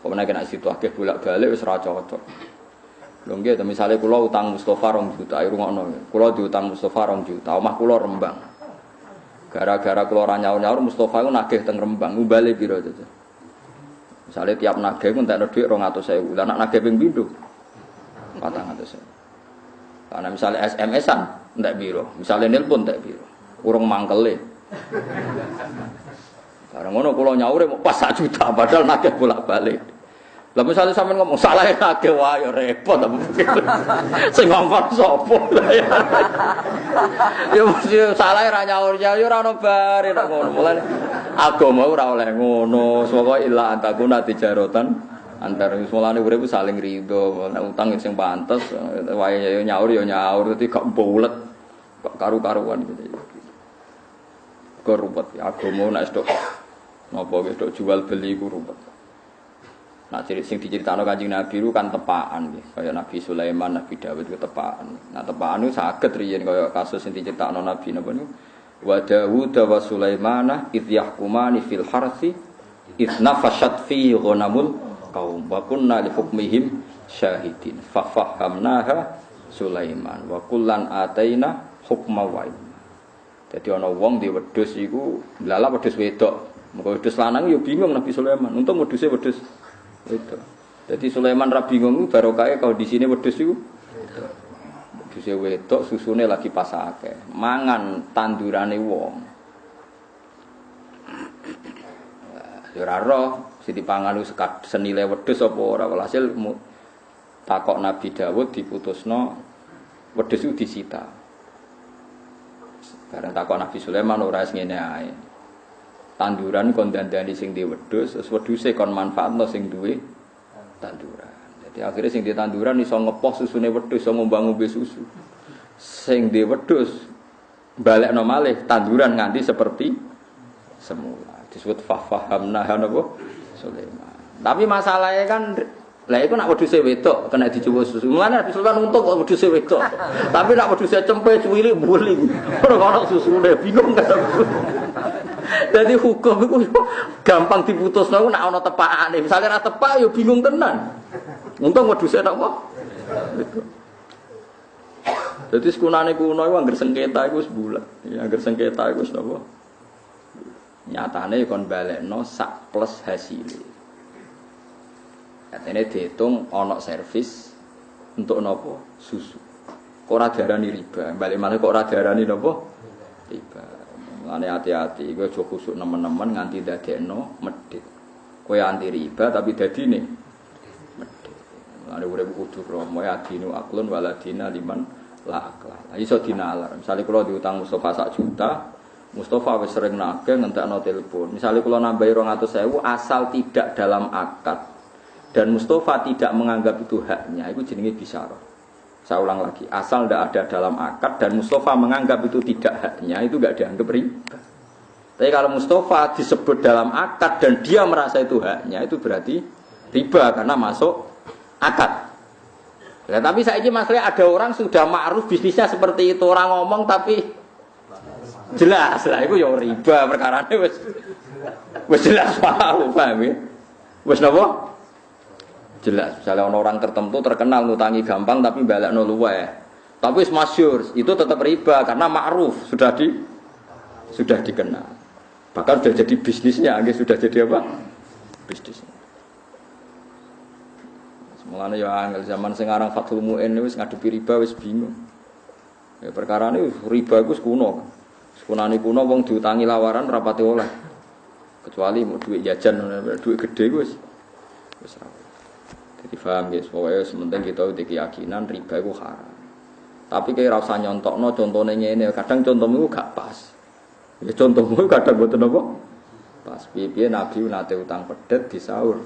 S1: Pemene kena situ akeh bolak-balik wis ora cocok. Lho nggih, misale kula utang Mustofa 2 juta, rungokno. Kula diutang Mustofa 2 juta, omah kula Rembang. Gara-gara kula ora nyaur-nyaur Mustofa iku nagih teng Rembang, umbale pira to? Misale tiap nagih ku entekno dhuwit 200.000. Lah nek nagih ping pindho 400.000. Karena misale SMS-an entek pira? Misale nelpon entek pira? Urung mangkele. Bareng ngono kula nyaure mau pas 1 juta padahal nagih bolak-balik. Lah misale sampean ngomong salah nagih wae ya repot apa. Sing ngomong sapa? Ya mesti salah ra nyaur ya ora ono bare nek ngono. Mulane agama ora oleh ngono. Pokoke illa antakuna tijarotan antar mulane urip saling rido. Nek utang sing pantes wae ya nyaur dadi gak bulet. Kok karu-karuan gitu. Korupet agama nek stok napa wis tok jual beli ku ruwet. Nah, sing diceritakno Kanjeng Nabi itu kan tepaan nggih. Kaya Nabi Sulaiman, Nabi Dawud itu tepaan. Nah, tepaan itu saged riyen kaya kasus sing diceritakno Nabi napa niku. Wa Dawud wa Sulaiman idh yahkumani fil harthi idh nafashat fi ghanamul qaum wa kunna li hukmihim syahidin. Fa fahamnaha Sulaiman wa kullan ataina hukma wa ilma. Dadi ana wong di wedhus iku lala wedhus wedok. Mengko wedhus lanang yo bingung Nabi Sulaiman. Untung wedhuse wedhus itu. Jadi Sulaiman ra bingung barokahe kondisine wedhus iku. Wedhus wedok susune lagi pasake. Mangan tandurane wong. Ya ora roh sing dipangan senile wedhus apa ora walhasil takok Nabi Dawud diputusno wedhus iku disita. Bareng takok Nabi Sulaiman ora ngene ae. Tanduran kon dandani sing di wedhus, terus wedhuse kon manfaatno sing duwe tanduran. Jadi akhirnya sing di tanduran iso ngepoh susune wedhus, iso ngombang-ngombe susu. Sing di wedhus balekno malih tanduran nganti seperti semula. Disebut fahamna napa Sulaiman. Tapi masalahnya kan lah iku nak wedhuse wedok kena dicoba susu. Mulane Nabi Sulaiman untung kok wedhuse wedok. Tapi nak wedhuse cempe cuwili buli. Ora ono susune bingung kan. Jadi hukum itu gampang diputusno nek ana tepakane. Misale ra tepak ya bingung tenan. Untung wedhuse napa? Dadi sekunane kuno iku anggere sengketa iku wis bulat. Ya anggere sengketa iku wis napa? Nyatane kon balekno sak plus hasile. Katene diitung ana servis untuk napa? Susu. Kok ora diarani riba. Balik maneh kok ora diarani napa? Riba. Ane hati-hati, gue coba khusuk nemen-nemen nganti dadekno medhit. Kowe anti riba tapi dadine medhit. Ane urip kudu romo ya dinu aklun waladina liman la akla. Lah iso dinalar. Misale kula diutang Mustofa 1 juta, Mustofa wis sering nagih ngentekno telepon. Misale kula nambahi 200.000 asal tidak dalam akad dan Mustofa tidak menganggap itu haknya, itu jenenge bisyarah. Saya ulang lagi, asal tidak ada dalam akad dan Mustofa menganggap itu tidak haknya, itu tidak dianggap riba. Tapi kalau Mustofa disebut dalam akad dan dia merasa itu haknya, itu berarti riba karena masuk akad. Ya, tapi saya ini masalahnya ada orang sudah ma'ruf bisnisnya seperti itu, orang ngomong tapi jelas lah, itu ya riba perkaranya wes jelas paham ya? Wes napa? Jelas, misalnya orang tertentu terkenal ngutangi gampang tapi balekno luweh. Tapi wis masyhur, itu tetap riba karena ma'ruf, sudah dikenal. Bahkan sudah jadi bisnisnya, sudah jadi apa? Bisnisnya. Mulane ya angel zaman sing aran Fathul Mu'in wis ngadepi riba wis bingung. Ya perkara ini riba iku kuno. Sekunane kuno wong diutangi lawaran rapati oleh. Kecuali mau duit jajan, duit gede wis. Wis ra. Dadi paham ya, pokoke sementing kita udah keyakinan riba iku haram. Tapi kayak ora usah nyontokno contone ngene, kadang contohmu gak pas. Ya contohmu kadang mboten apa? Pas piye-piye Nabi nate utang pedet di sahur.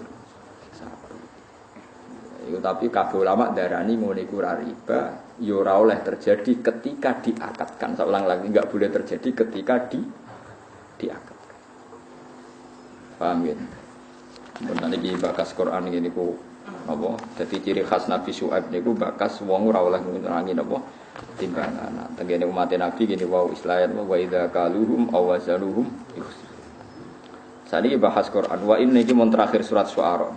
S1: Iku tapi kabeh ulama darani ngene iku ora riba, ya ora oleh terjadi ketika diakatkan. Saya ulang lagi, enggak boleh terjadi ketika diakatkan. Paham ya? Benar iki bakas Quran ngene iku apa? Dadi ciri khas Nabi Syuaib niku bakas wong ora oleh ngurangi napa timbangan. Tengene umat Nabi gini wa islayan wa idza kaluhum aw wazaluhum. Saniki bahas Quran. Wa inna iki mun terakhir surat Syu'ara.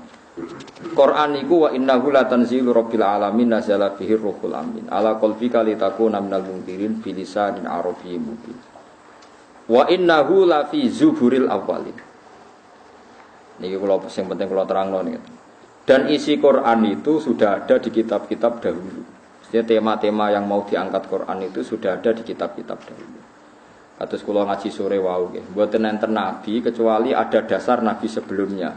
S1: Quran niku wa innahu la tanzilu rabbil alamin nazala fihi ruhul amin ala qalbika litakuna minal mundirin bilisanin arabiyyin mubin. Wa innahu la fi zuburil awwalin. Niki kula sing penting kula terangno niki. Dan isi Quran itu sudah ada di kitab-kitab dahulu. Maksudnya tema-tema yang mau diangkat Quran itu sudah ada di kitab-kitab dahulu. Kados kula ngaji sore wau nggih. Mboten enten nabi kecuali ada dasar nabi sebelumnya.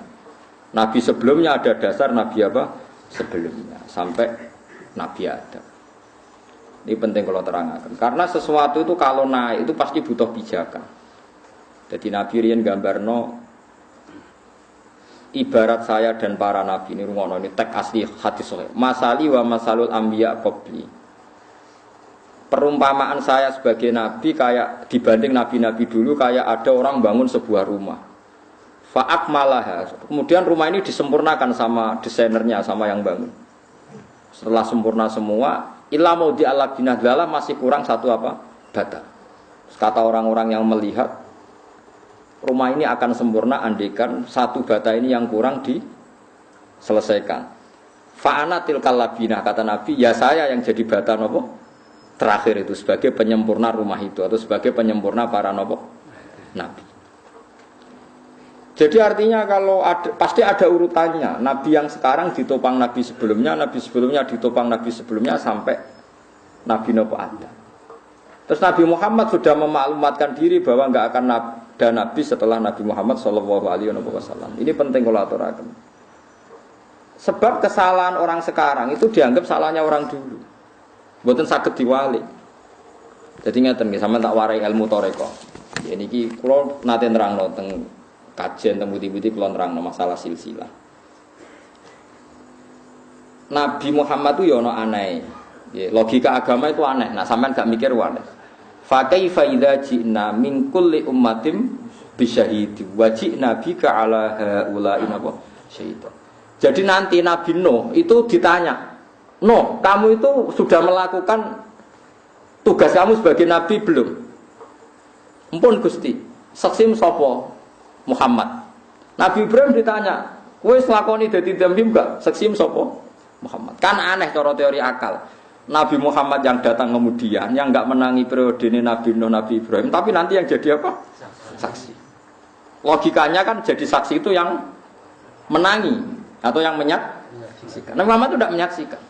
S1: Nabi sebelumnya ada dasar nabi apa? Sebelumnya sampai Nabi Adam. Ini penting kalau terangkan. Karena sesuatu itu kalau naik itu pasti butuh pijakan. Jadi Nabi riyen gambarno ibarat saya dan para nabi ini rungono ini teks asli hadis sahih. Masali wa masalul anbiya qabli. Perumpamaan saya sebagai nabi kayak dibanding nabi-nabi dulu kayak ada orang bangun sebuah rumah. Fa'akmalaha. Kemudian rumah ini disempurnakan sama desainernya, sama yang bangun. Setelah sempurna semua, illa maudi ala binadlala masih kurang satu apa? Bata. Kata orang-orang yang melihat rumah ini akan sempurna andaikan satu bata ini yang kurang diselesaikan. Fa'ana tilkal labinah, kata Nabi, ya saya yang jadi bata nopo terakhir itu sebagai penyempurna rumah itu atau sebagai penyempurna para nopo nabi. Jadi artinya kalau ada, pasti ada urutannya. Nabi yang sekarang ditopang nabi sebelumnya ditopang nabi sebelumnya sampai Nabi Nuh ada. Terus Nabi Muhammad sudah memaklumatkan diri bahwa enggak akan ada nabi setelah Nabi Muhammad SAW. Ini penting kalau aturaken. Sebab kesalahan orang sekarang itu dianggap salahnya orang dulu. Mboten saged diwali. Jadi ngeten nggih sampeyan tak warai ilmu toreko. Ya niki kula nate nerangno teng kajian teng budi-budi kula nerangno masalah silsilah. Nabi Muhammad itu ya ana aneh. Ya, logika agama itu aneh. Nah, sampean gak mikir aneh. Fa kaifa idza ji'na min kulli ummatin bisyahidi wa ji'na bika ala haula'i syaitan. Jadi nanti Nabi Nuh itu ditanya, "Nuh, kamu itu sudah melakukan tugas kamu sebagai nabi belum?" Ampun Gusti, seksim sapa? Muhammad. Nabi Ibrahim ditanya, "Kowe nglakoni dadi nabi enggak?" Seksim sapa? Muhammad. Kan aneh cara teori akal. Nabi Muhammad yang datang kemudian yang enggak menangi periode ini Nabi Nuh, Nabi Ibrahim, tapi nanti yang jadi apa? Saksi. Logikanya kan jadi saksi itu yang menangi atau yang menyaksikan. Nabi Muhammad itu tidak menyaksikan.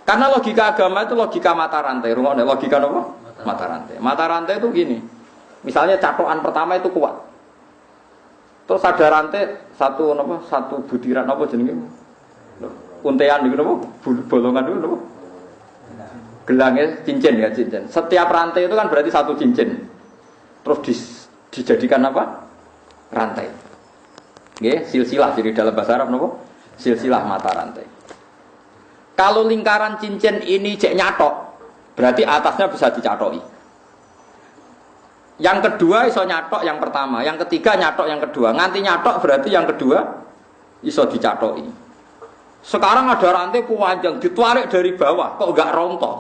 S1: Karena logika agama itu logika mata rantai. Rungokne logika apa? Mata rantai. Mata rantai itu gini. Misalnya catokan pertama itu kuat. Terus ada rantai satu butiran apa jenenge? Untean niku napa? Bolongan niku napa? Gelangnya cincin ya cincin. Setiap rantai itu kan berarti satu cincin. Terus dijadikan apa? Rantai. Nggih, silsilah jadi dalam bahasa Arab napa? Silsilah mata rantai. Kalau lingkaran cincin ini cek nyatok, berarti atasnya bisa dicatoki. Yang kedua iso nyatok yang pertama, yang ketiga nyatok yang kedua. Nganti nyatok berarti yang kedua iso dicatoki. Sekarang ada rantai panjang ditarik dari bawah, kok enggak rontok?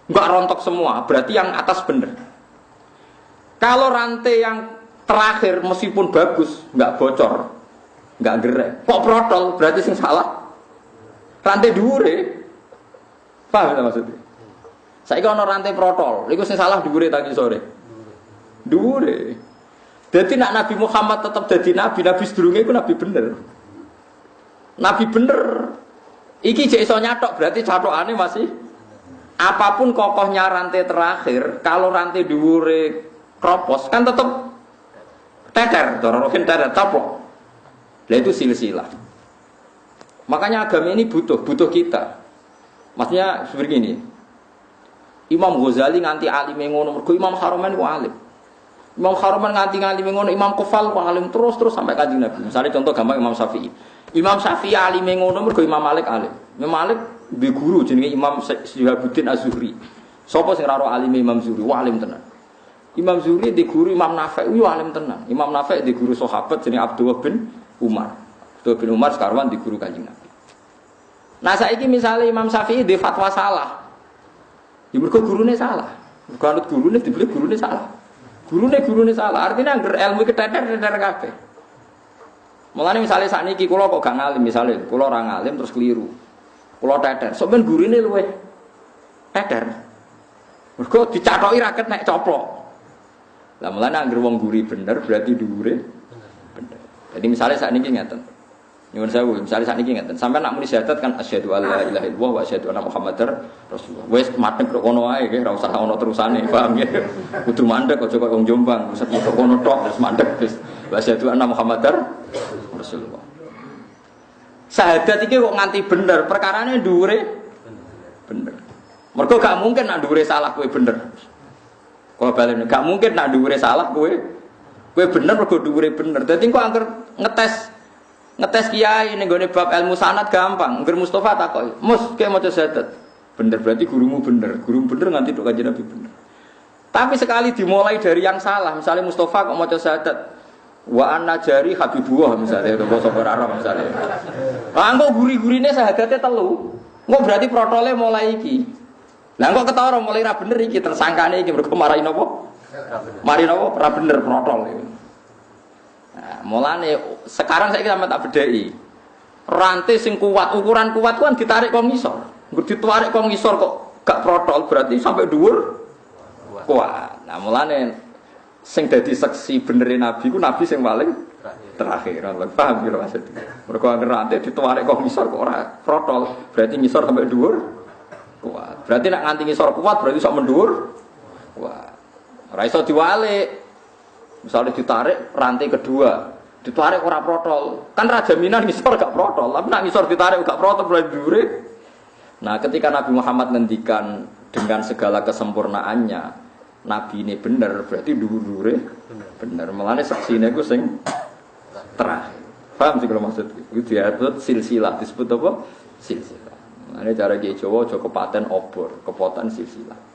S1: Enggak rontok semua, berarti yang atas bener. Kalau rantai yang terakhir meskipun bagus, enggak bocor, enggak gerek, kok protol, berarti sing salah rantai dhuwure. Paham ta maksudnya? Saiki ana rantai protol, iku sing salah dhuwure ta sore. Dhuwure. Dadi nek Nabi Muhammad tetap dadi nabi, nabi sedurunge iku nabi bener. Nabi bener. Iki jek iso nyatok berarti catokane masih apapun kokohnya rantai terakhir, kalau rantai dhuwure kropos kan tetap teter, rohin teter, taplok. Lah itu silsilah. Makanya agama ini butuh kita. Maksudnya seperti ini. Imam Ghazali nganti alim ngono, mergo Imam Haramain ku alim. Imam Haramain nganti alim ngono, Imam Kufal ku alim terus sampai Kanjeng Nabi. Misalnya contoh gampang Imam Syafi'i. Imam Syafi'i alim ngono mergo Imam Malik alim. Imam Malik di guru jenenge Imam Syihabuddin Az-Zuhri. Sapa sing ora ro alime Imam Zuhri? Wah alim tenan. Imam Zuhri di guru Imam Nafi' yo alim tenan. Imam Nafi' di guru sahabat jenenge Abdullah bin Umar. Abdullah bin Umar sekarang di guru Kanjeng Nabi. Nah saiki misalnya Imam Syafi'i di fatwa salah. Ya mergo gurune salah. Mergo anut gurune dibeli gurune salah. Gurune salah. Artinya angger ilmu keteter-teter kabeh. Mulane misalnya sakniki kula kok gak ngalim misalnya, kula ora ngalim terus keliru. Kula teter. Sok ben gurine luweh teter. Mergo dicathoki raket nek coplok. Lah mulane angger wong guri bener berarti dhuwure bener. Jadi misalnya sakniki ngeten. Nyuwun sewu, misalnya saat ini ngeten, sampai nak muni syahadat kan asyhadu alla ilaha illallah wa asyhadu anna muhammadar rasulullah. Wis madhep kok kono wae nggih, ora usah ono terusane, paham nggih. Kudu mandek aja kok wong Jombang, usah kok kono tok terus mandek wis wa asyhadu anna muhammadar rasulullah. Syahadat iki kok nganti bener, perkarane dhuwure bener. Mergo gak mungkin nak dhuwure salah kowe bener. Kalau balen gak mungkin nak dhuwure salah kowe bener mergo dhuwure bener. Dadi kok angger ngetes kiai ning gone bab ilmu sanad gampang. Ngger Mustofa takoki, "Mus, kowe maca syahadat." Bener berarti gurumu bener nganti tok Kanjeng Nabi bener. Tapi sekali dimulai dari yang salah, misalnya Mustofa kok maca syahadat wa anna jari habibullah misalnya basa Arab misalnya. Lah engko guri-gurine syahadatnya telu. Engko berarti protole mulai iki. Lah engko ketara mulai ra bener iki tersangkane iki mergo marahi napa? Mari napa? Ra bener protol iki. Nah, mulane sekarang saya sampe tak bedheki. Rantai sing kuat, ukuran kuat kan ditarik kok ngisor. Nggo ditarik kok ngisor kok gak protol berarti sampai dhuwur kuat. Nah, mulane sing dadi seksi benere Nabi ku Nabi sing paling terakhir. Paham kira maksudnya. Mergo angger rantai ditarik kok ngisor kok ora protol, berarti ngisor sampai dhuwur kuat. Berarti nek nganti ngisor kuat berarti sok mendhuwur kuat. Ora iso diwalik. Misalnya ditarik rantai kedua, ditarik ora protol, kan raja jaminan ngisor gak protol, tapi nak ngisor ditarik gak protol berarti dure. Nah, ketika Nabi Muhammad ngendikan dengan segala kesempurnaannya, Nabi ini bener berarti dure bener. Melane saksine ku sing terakhir. Paham sih kalau maksud itu disebut silsilah, disebut apa? Silsilah. Melane cara Kiai Jawa aja kepaten obor, kepotan silsilah.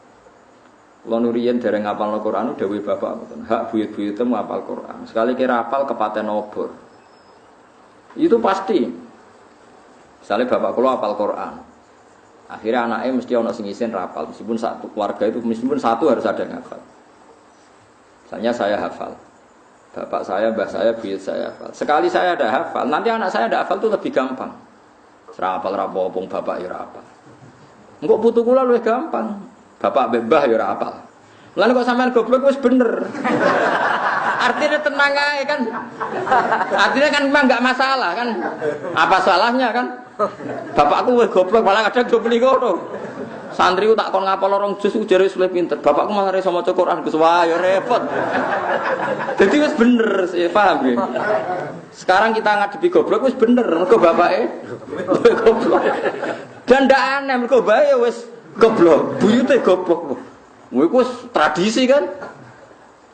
S1: Kalau nurian dereng ngapal Al-Quran, dawuh bapak ngoten. Hak buyut-buyute mu hafal Quran. Sekali kira hafal kepaten obor. Itu pasti. Misalnya bapak kula hafal Quran. Akhirnya anaknya mesti ana sing isin hafal. Meskipun satu keluarga itu meskipun satu harus ada yang hafal. Misalnya saya hafal. Bapak saya, mbah saya, buyut saya hafal. Sekali saya ada hafal, nanti anak saya ada hafal itu lebih gampang. Ora hafal ra apa-apa bapak ya ora hafal. Engko putu kula luwih gampang. Bapak bebah ya ora apal. Mulane kok sampean goblok wis bener. Artinya tenang ae kan. Artinya kan memang enggak masalah kan. Apa salahnya kan? Bapakku wis goblok malah kadang do muni ngono. Santri ku tak kon ngapal orang jus ujare wis luwih pinter. Bapakku malah iso maca Quran Gus wah ya repot. Dadi wis bener, paham nggih. Sekarang kita ngadepi goblok wis bener mergo bapake goblok. Dan ndak aneh mergo bae wis goblok, buyute goblok. Iku tradisi kan?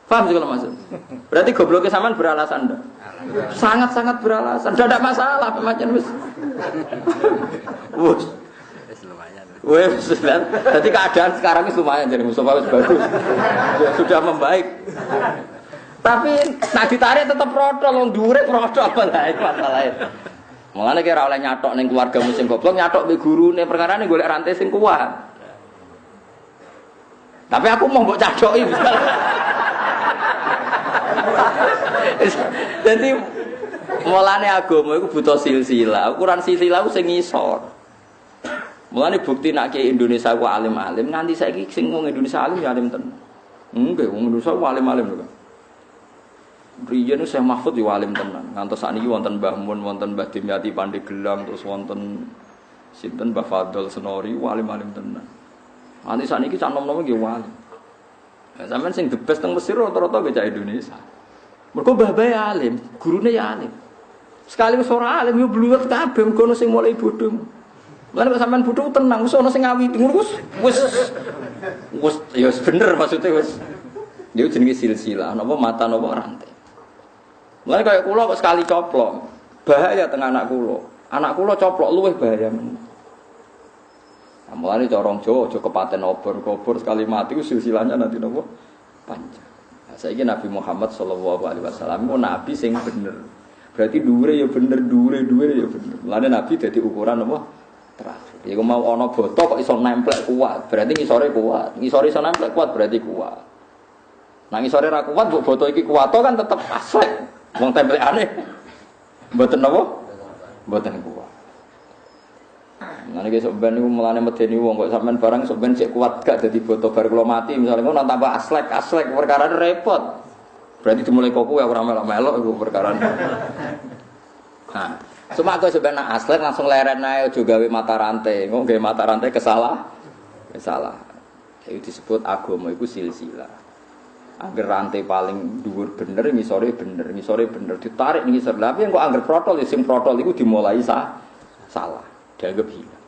S1: Paham sih kalau maksud? Berarti gobloknya sampean beralasan ndak? Sangat-sangat beralasan. Ndak ada masalah pemacen wis. Wes lumayan. Wes kan. Jadi keadaan sekarang ini lumayan jadi Mustafa wis bagus. Ya, sudah membaik. Tapi nak ditarik tetap protol, wong dhuwure protol apa lae masalahe. Mulane kira oleh nyatok ning keluarga musim goblok, nyatok mbek gurune perkarane golek rantai sing kuat. Tapi aku mau mbok cadoki misalnya. Jadi mulane agama iku butuh silsilah. Ukuran silsilah ku sing ngisor. Mulane bukti nek Indonesia ku alim-alim nganti saiki sing wong Indonesia alim ya alim tenan. Nggih, wong Indonesia ku alim-alim lho. Riyen Syekh Mahfud yo alim tenan. Ngantos sakniki wonten Mbah Mun, wonten Mbah Dimyati Pandeglang, terus wonten sinten Mbah Fadl Senori, alim-alim tenan. Nanti saat ini cak nom-nom nggih wali. Sampeyan sing the best teng Mesir rata-rata ge cah Indonesia. Mergo mbah bae alim, gurune ya alim. Sekali wis ora alim yo bluwet kabeh mergo ono sing mulai bodho. Lan kok sampean bodho tenang, wis ono sing ngawiti ngono wis ya bener maksudnya wis. Dia jenenge silsilah, napa mata napa rantai. Mulane kaya kula kok sekali coplok, bahaya teng anak kula. Anak kula coplok luwih bahaya men. Mulane cara wong Jawa aja kepaten obor-obor sekali mati ku silsilahnya nanti napa panjang. Nah, saiki Nabi Muhammad sallallahu alaihi wasallam nabi sing bener. Berarti dhuwure ya bener, dhuwure ya bener. Mulane nabi dadi ukuran apa? Terakhir. Iku mau ana boto kok iso nemplek kuat, berarti ngisore kuat. Ngisore iso nemplek kuat berarti kuat. Nah ngisore ra kuat mbok boto iki kuat kan tetep aslek. Wong templekane mboten napa? Mboten kuat. Nah nek sok ben niku mulane medeni wong kok sampean barang sok ben sik kuat gak dadi boto bar kula mati misale ngono tambah aslek perkara repot. Berarti dimulai kok kowe ora melok-melok iku perkara. Nah, cuma aku sebenarnya aslek langsung leren ae aja gawe mata rantai. Engko gawe mata rantai kesalah. Itu disebut agama iku silsilah. Angger rantai paling dhuwur bener ngisore bener ditarik ngisor. Tapi engko angger protol sing protol iku dimulai salah. Dianggap hilang.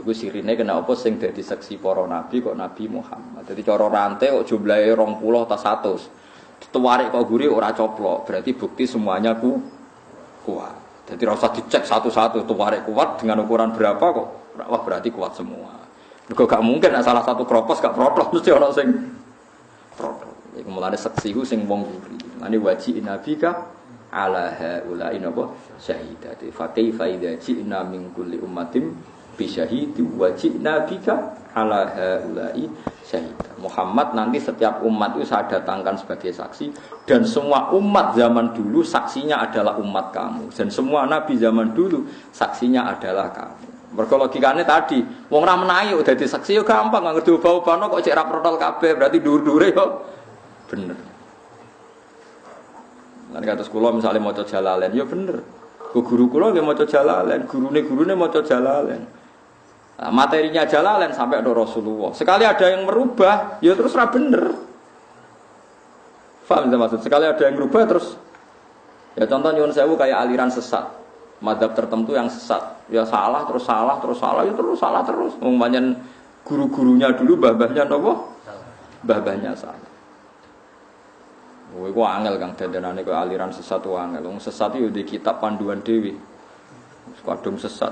S1: Iku sirine kena apa sing dadi saksi para nabi kok Nabi Muhammad. Dadi cara rantai kok jumlahe 20 ta 100. Ditarik kok guri ora coplok, berarti bukti semuanya kuat. Jadi ora usah dicek satu-satu tarik kuat dengan ukuran berapa kok. Wah berarti kuat semua. Mergo gak mungkin salah satu kropos gak protol mesti ana sing protol. Iku mulane saksi ku sing wong guri. Mane wajib nabika ala haula inapa syahidati fa kaifa idza ji'na min kulli ummatin bi syahidi wa ji'na bika ala haula'i syahida. Muhammad nanti setiap umat itu saya datangkan sebagai saksi dan semua umat zaman dulu saksinya adalah umat kamu dan semua nabi zaman dulu saksinya adalah kamu. Mergo logikane tadi wong ra menahi kok dadi saksi yo gampang ngerti ubah-ubahno kok cek ra protol kabeh berarti dhuwur-dhuwure yo bener. Lan kados kula misale maca Jalalain ya bener. Guru kula nggih maca Jalalain, gurune maca Jalalain. Nah, materinya Jalalain sampai ada Rasulullah. Sekali ada yang merubah, ya terus ra bener. Paham maksud? Sekali ada yang merubah terus ya contoh nyuwun sewu kayak aliran sesat. Madzhab tertentu yang sesat. Ya salah, ya terus salah terus. Wong pancen guru-gurunya dulu mbah-mbahnya napa? Mbah-mbahnya salah. Iku angel Kang dandanane kok aliran sesat wae angel. Wong sesat yo di kitab panduan dhewe. Kadung sesat.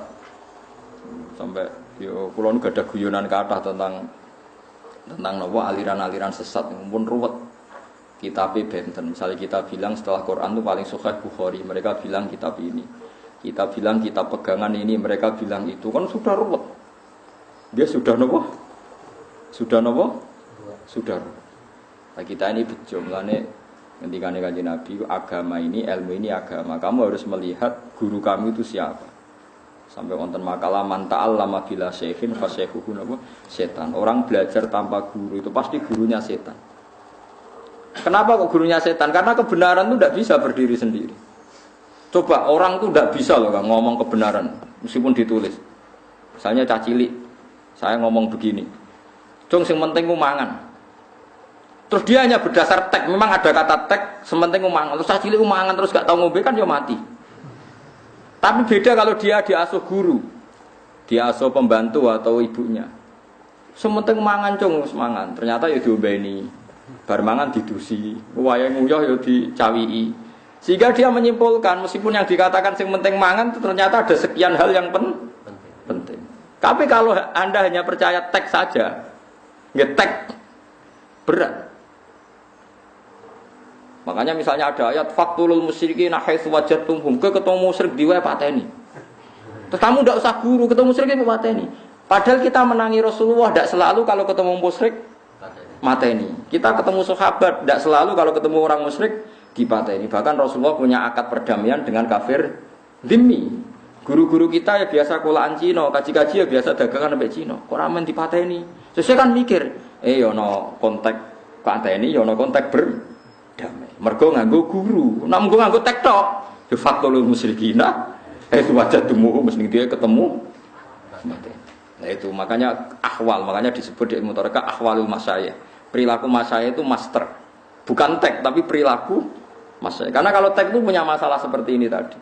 S1: Sampai yo kula nu gadah guyonan kathah tentang napa aliran-aliran sesat pun ruwet. Kitabe benten. Misalnya kita bilang setelah Quran itu paling sahih Bukhari, mereka bilang kitab ini. Kita bilang kitab pegangan ini, mereka bilang itu. Kan sudah ruwet. Dia sudah napa? Sudah napa? Sudah ruwet. Nah, kita ini bejo mulane ngendikane Kanjeng Nabi, agama ini, ilmu ini agama. Kamu harus melihat guru kamu itu siapa. Sampai wonten makalah man ta'allama bila syekhin fa syekhuhu setan. Orang belajar tanpa guru itu pasti gurunya setan. Kenapa kok gurunya setan? Karena kebenaran itu tidak bisa berdiri sendiri. Coba orang itu tidak bisa loh Kang, ngomong kebenaran meskipun ditulis. Misalnya cacilik, saya ngomong begini. Dong sing penting ku mangan. Terus dia hanya berdasar teks, memang ada kata teks, sementing umangan. Terus cilik umangan terus gak tahu ngombe kan ya mati. Tapi beda kalau dia diasuh guru, diasuh pembantu atau ibunya. Sementing umangan cung semangan. Ternyata ya diombeni, bar mangan didusi, wayahe nguyah ya dicawiki. Sehingga dia menyimpulkan meskipun yang dikatakan sing penting mangan ternyata ada sekian hal yang penting. Tapi kalau Anda hanya percaya teks saja, ngetek berat. Makanya misalnya ada ayat faqtulul musyrikin haitsu wajadtumhum, ketemu musyrik di wae pateni. Terus kamu ndak usah guru, ketemu musyrik pateni. Padahal kita menangi Rasulullah ndak selalu kalau ketemu musyrik mateni. Kita ketemu sahabat ndak selalu kalau ketemu orang musyrik dipateni. Bahkan Rasulullah punya akad perdamaian dengan kafir dhimmi. Guru-guru kita ya biasa kulaan Cina, kaji-kaji ya biasa dagangan sampai Cina. Kok ramen dipateni? Sesuai kan mikir, yo no kontak pateni, yo no kontak berdamai. Mergo nganggo guru, nek nganggo tek tok, de facto lu musyrikina, itu wajah temu mesti dia ketemu. Nah itu makanya ahwal, makanya disebut di Mutaraka ahwalul masyayikh. Perilaku mas saya itu master. Bukan tek, tapi perilaku mas saya. Karena kalau tek itu punya masalah seperti ini tadi.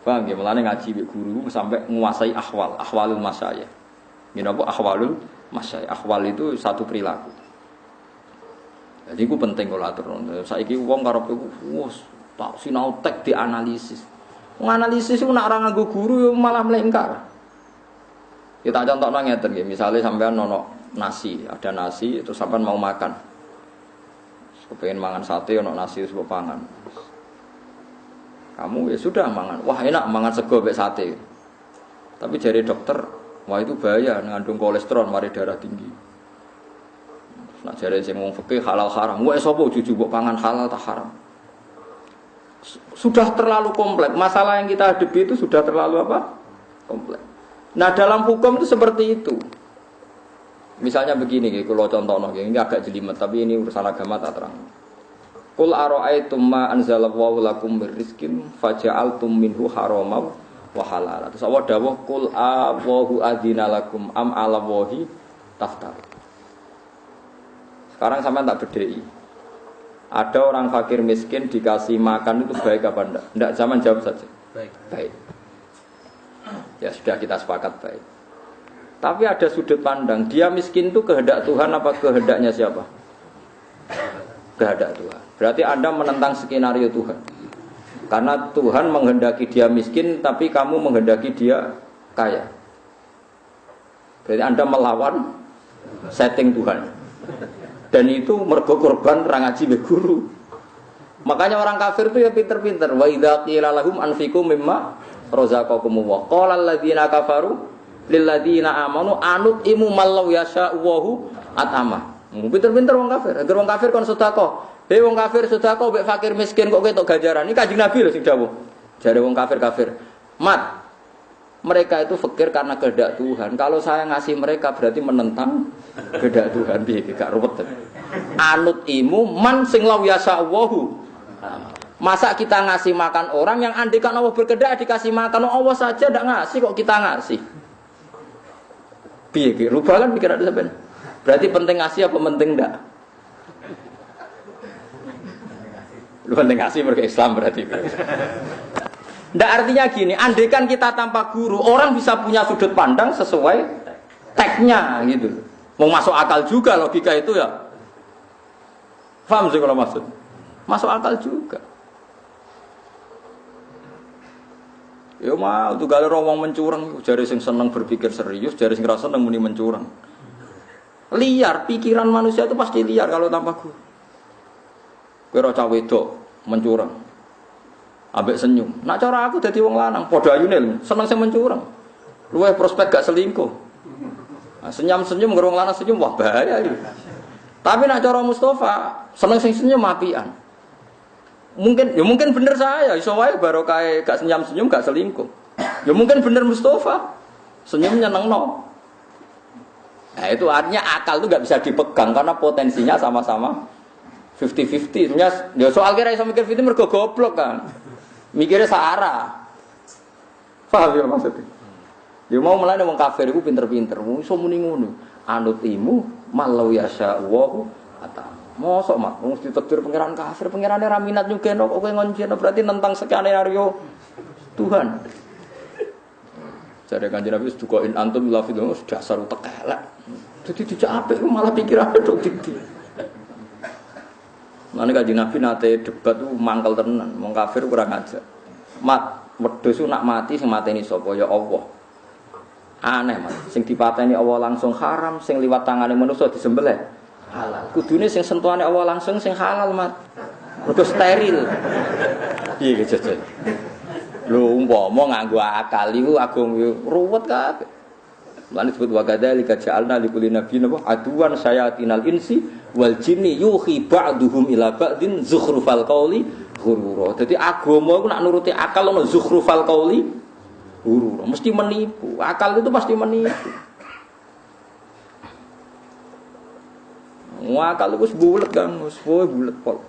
S1: Paham ya? Mulane ngaji guru sampai menguasai ahwalul mas saya. Ini apa ahwalul mas saya. Ahwal itu satu perilaku. Jadi itu penting kalau atur. Saiki wong karep iku wis tak sinau tek dianalisis. Menganalisis itu nak orang nganggo guru malah melengkar. Kita contohno ngeten nggih, misale sampean ono nasi, ada nasi itu sampean mau makan. Kepengen mangan sate ono nasi wis pangan. Kamu ya sudah mangan. Wah, enak mangan sego mek sate. Tapi jari dokter, wah itu bahaya ngandung kolesterol, mari darah tinggi. Nak jari sing wong fikih halal haram. Wah, sapa juju mbok pangan halal tak haram. Sudah terlalu kompleks. Masalah yang kita hadapi itu sudah terlalu apa? Kompleks. Nah, dalam hukum itu seperti itu. Misalnya begini, kalau contohnya ini agak jelimet, tapi ini urusan agama tak terang. Qul ara'aitum ma anzalallahu lakum birizqin faja'altum minhu haramaw wa halala. Terus Allah dawuh qul Allahu adzina lakum am 'ala wahi taftar. Sekarang sampean tak bedheki. Ada orang fakir miskin dikasih makan itu baik apa enggak? Enggak, zaman jawab saja.
S2: Baik.
S1: Baik. Ya sudah kita sepakat baik. Tapi ada sudut pandang, dia miskin itu kehendak Tuhan apa kehendaknya siapa? Kehendak Tuhan. Berarti Anda menentang skenario Tuhan. Karena Tuhan menghendaki dia miskin, tapi kamu menghendaki dia kaya. Berarti Anda melawan setting Tuhan. Dan itu mergo korban ra ngaji mbek guru. Makanya orang kafir itu ya pinter-pinter. Wa idza qila lahum anfiqu mimma razaqakumullah. Qala alladziina kafaru lil ladziina amanu anut'imu mallau yasha'u at'ama. Pinter-pinter wong kafir. Agar wong kafir kon sedekah. Hei wong kafir sedekah mbek fakir miskin kok ketok ganjaran. Iki Kanjeng Nabi lho sing dawuh. Jare wong kafir-kafir. Mat. Mereka itu fakir karena kehendak Tuhan. Kalau saya ngasih mereka berarti menentang kehendak Tuhan. Piye gak ruwet. Anut imu man sing law yasa'u. Masa kita ngasih makan orang yang andikan Allah berkehendak dikasih makan Allah saja ndak ngasih kok kita ngasih. Piye ki rubah kan pikiran sampean. Berarti penting ngasih apa penting ndak? Lu penting ngasih mergo Islam berarti. Ndak artinya gini, andaikan kita tanpa guru, orang bisa punya sudut pandang sesuai teknya gitu. Mau masuk akal juga logika itu ya. Paham sih kalau maksud? Masuk akal juga. Ya mau tuh gale wong mencurang, jare sing seneng berpikir serius, jare sing ra seneng muni mencurang. Liar, pikiran manusia itu pasti liar kalau tanpa guru. Kowe ora cah wedok mencurang. Ambek senyum. Nak cara aku dadi wong lanang, padha ayune seneng sing mencurang. Luwih prospek gak selingkuh. Nah, senyum-senyum ngerung lanang senyum wah bahaya iki. Tapi nak cara Mustafa, seneng sing senyum apian. Mungkin bener saya, iso wae barokah gak senyum-senyum gak selingkuh. Ya mungkin bener Mustafa. Senyum nyenengno. Nah, itu artinya akal itu gak bisa dipegang karena potensinya sama-sama 50-50. Ya soal kira iso mikir 50 mergo goblok kan. Mikirnya searah. Paham ya maksudnya? Ya mau melane wong kafir iku pinter-pinter, wong iso muni ngono. Anutimu malau yasa'u ata. Mosok mak wong ditakdir pangeran kafir, pangerane ra minat nyugeno kok kowe ngonjeno berarti nentang skenario Tuhan. Jare Kanjeng Nabi dukain antum la fidho dasar utek elek. Dadi dijak apik malah pikirane tok didi. Mane Kanjeng Nabi nate debat ku mangkel tenan, wong kafir kurang ajar. Mat, wedhus nak mati sing mateni sapa ya Allah. Aneh mat, sing dipateni Allah langsung haram, sing liwat tangane manusa disembelih halal. Kudune sing sentuhane Allah langsung sing halal mat. Mergo steril. Piye ge jajal. Lho umpama nganggo akal iku agung ruwet kabeh. Lan disebut wa kadzalika ja'alna likulli nabiyyin aduwan sayatinal insi wal jinni yuhi ba'duhum ila ba'din zukhrufal qauli ghurura. Dadi agama iku nak nuruti akal ono zukhrufal qauli ghurura, mesti menipu. Akal itu pasti menipu. Akal itu bulet kan, bulet pol.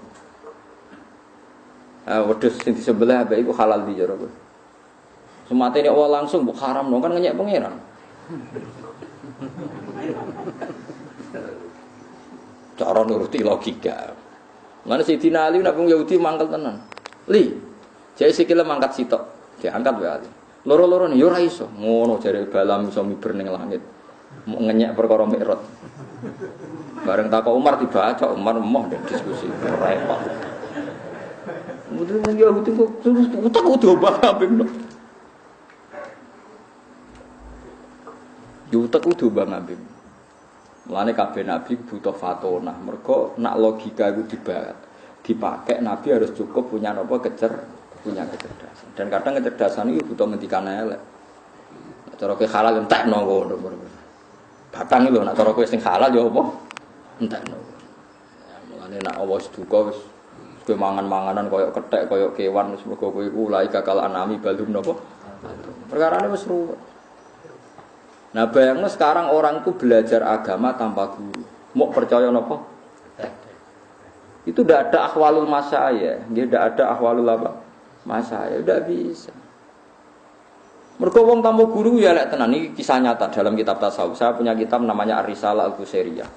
S1: Wedhus sing disebelah bae iku halal di jero. Sematene Allah langsung mbok haramno kan ngenyek pangeran. Cara nuruti logika. Mana Sayyidina Ali nak wong Yahudi mangkel tenan. Li, jare sikile mangkat sitok, diangkat wae Ali. Loro-loro yo ora iso. Ngono jare balam iso miber ning langit. Ngenyek perkara mikrot. Bareng takok Umar dibaca, Umar emoh dan diskusi repot. Kemudian Yahudi kok utak kudu obah kabeh. Yo utak kudu obah kabeh. Mulane kabeh nabi butuh fatona. Mergo nak logika iku dipakai nabi harus cukup punya punya kecerdasan. Dan kadang kecerdasan itu butuh ngendikan elek. Cara kowe halal entekno ngono. Batang lho nak cara kowe sing halal ya apa? Entekno. Ya mulane nak Allah duka wis kowe mangan-manganan koyo kethek koyo kewan wis mergo kowe iku laika kal anami balum napa? Perkarane wis ruwet. Nah bayangno sekarang orang itu belajar agama tanpa guru. Mau percaya napa? Itu tidak ada ahwalul masyayikh, dia tidak ada ahwalul apa? Masyayikh, tidak bisa. Mergo wong tanpa guru ya lek tenan iki kisah nyata dalam kitab tasawuf. Saya punya kitab namanya Ar-Risalah Al-Qusairiyah.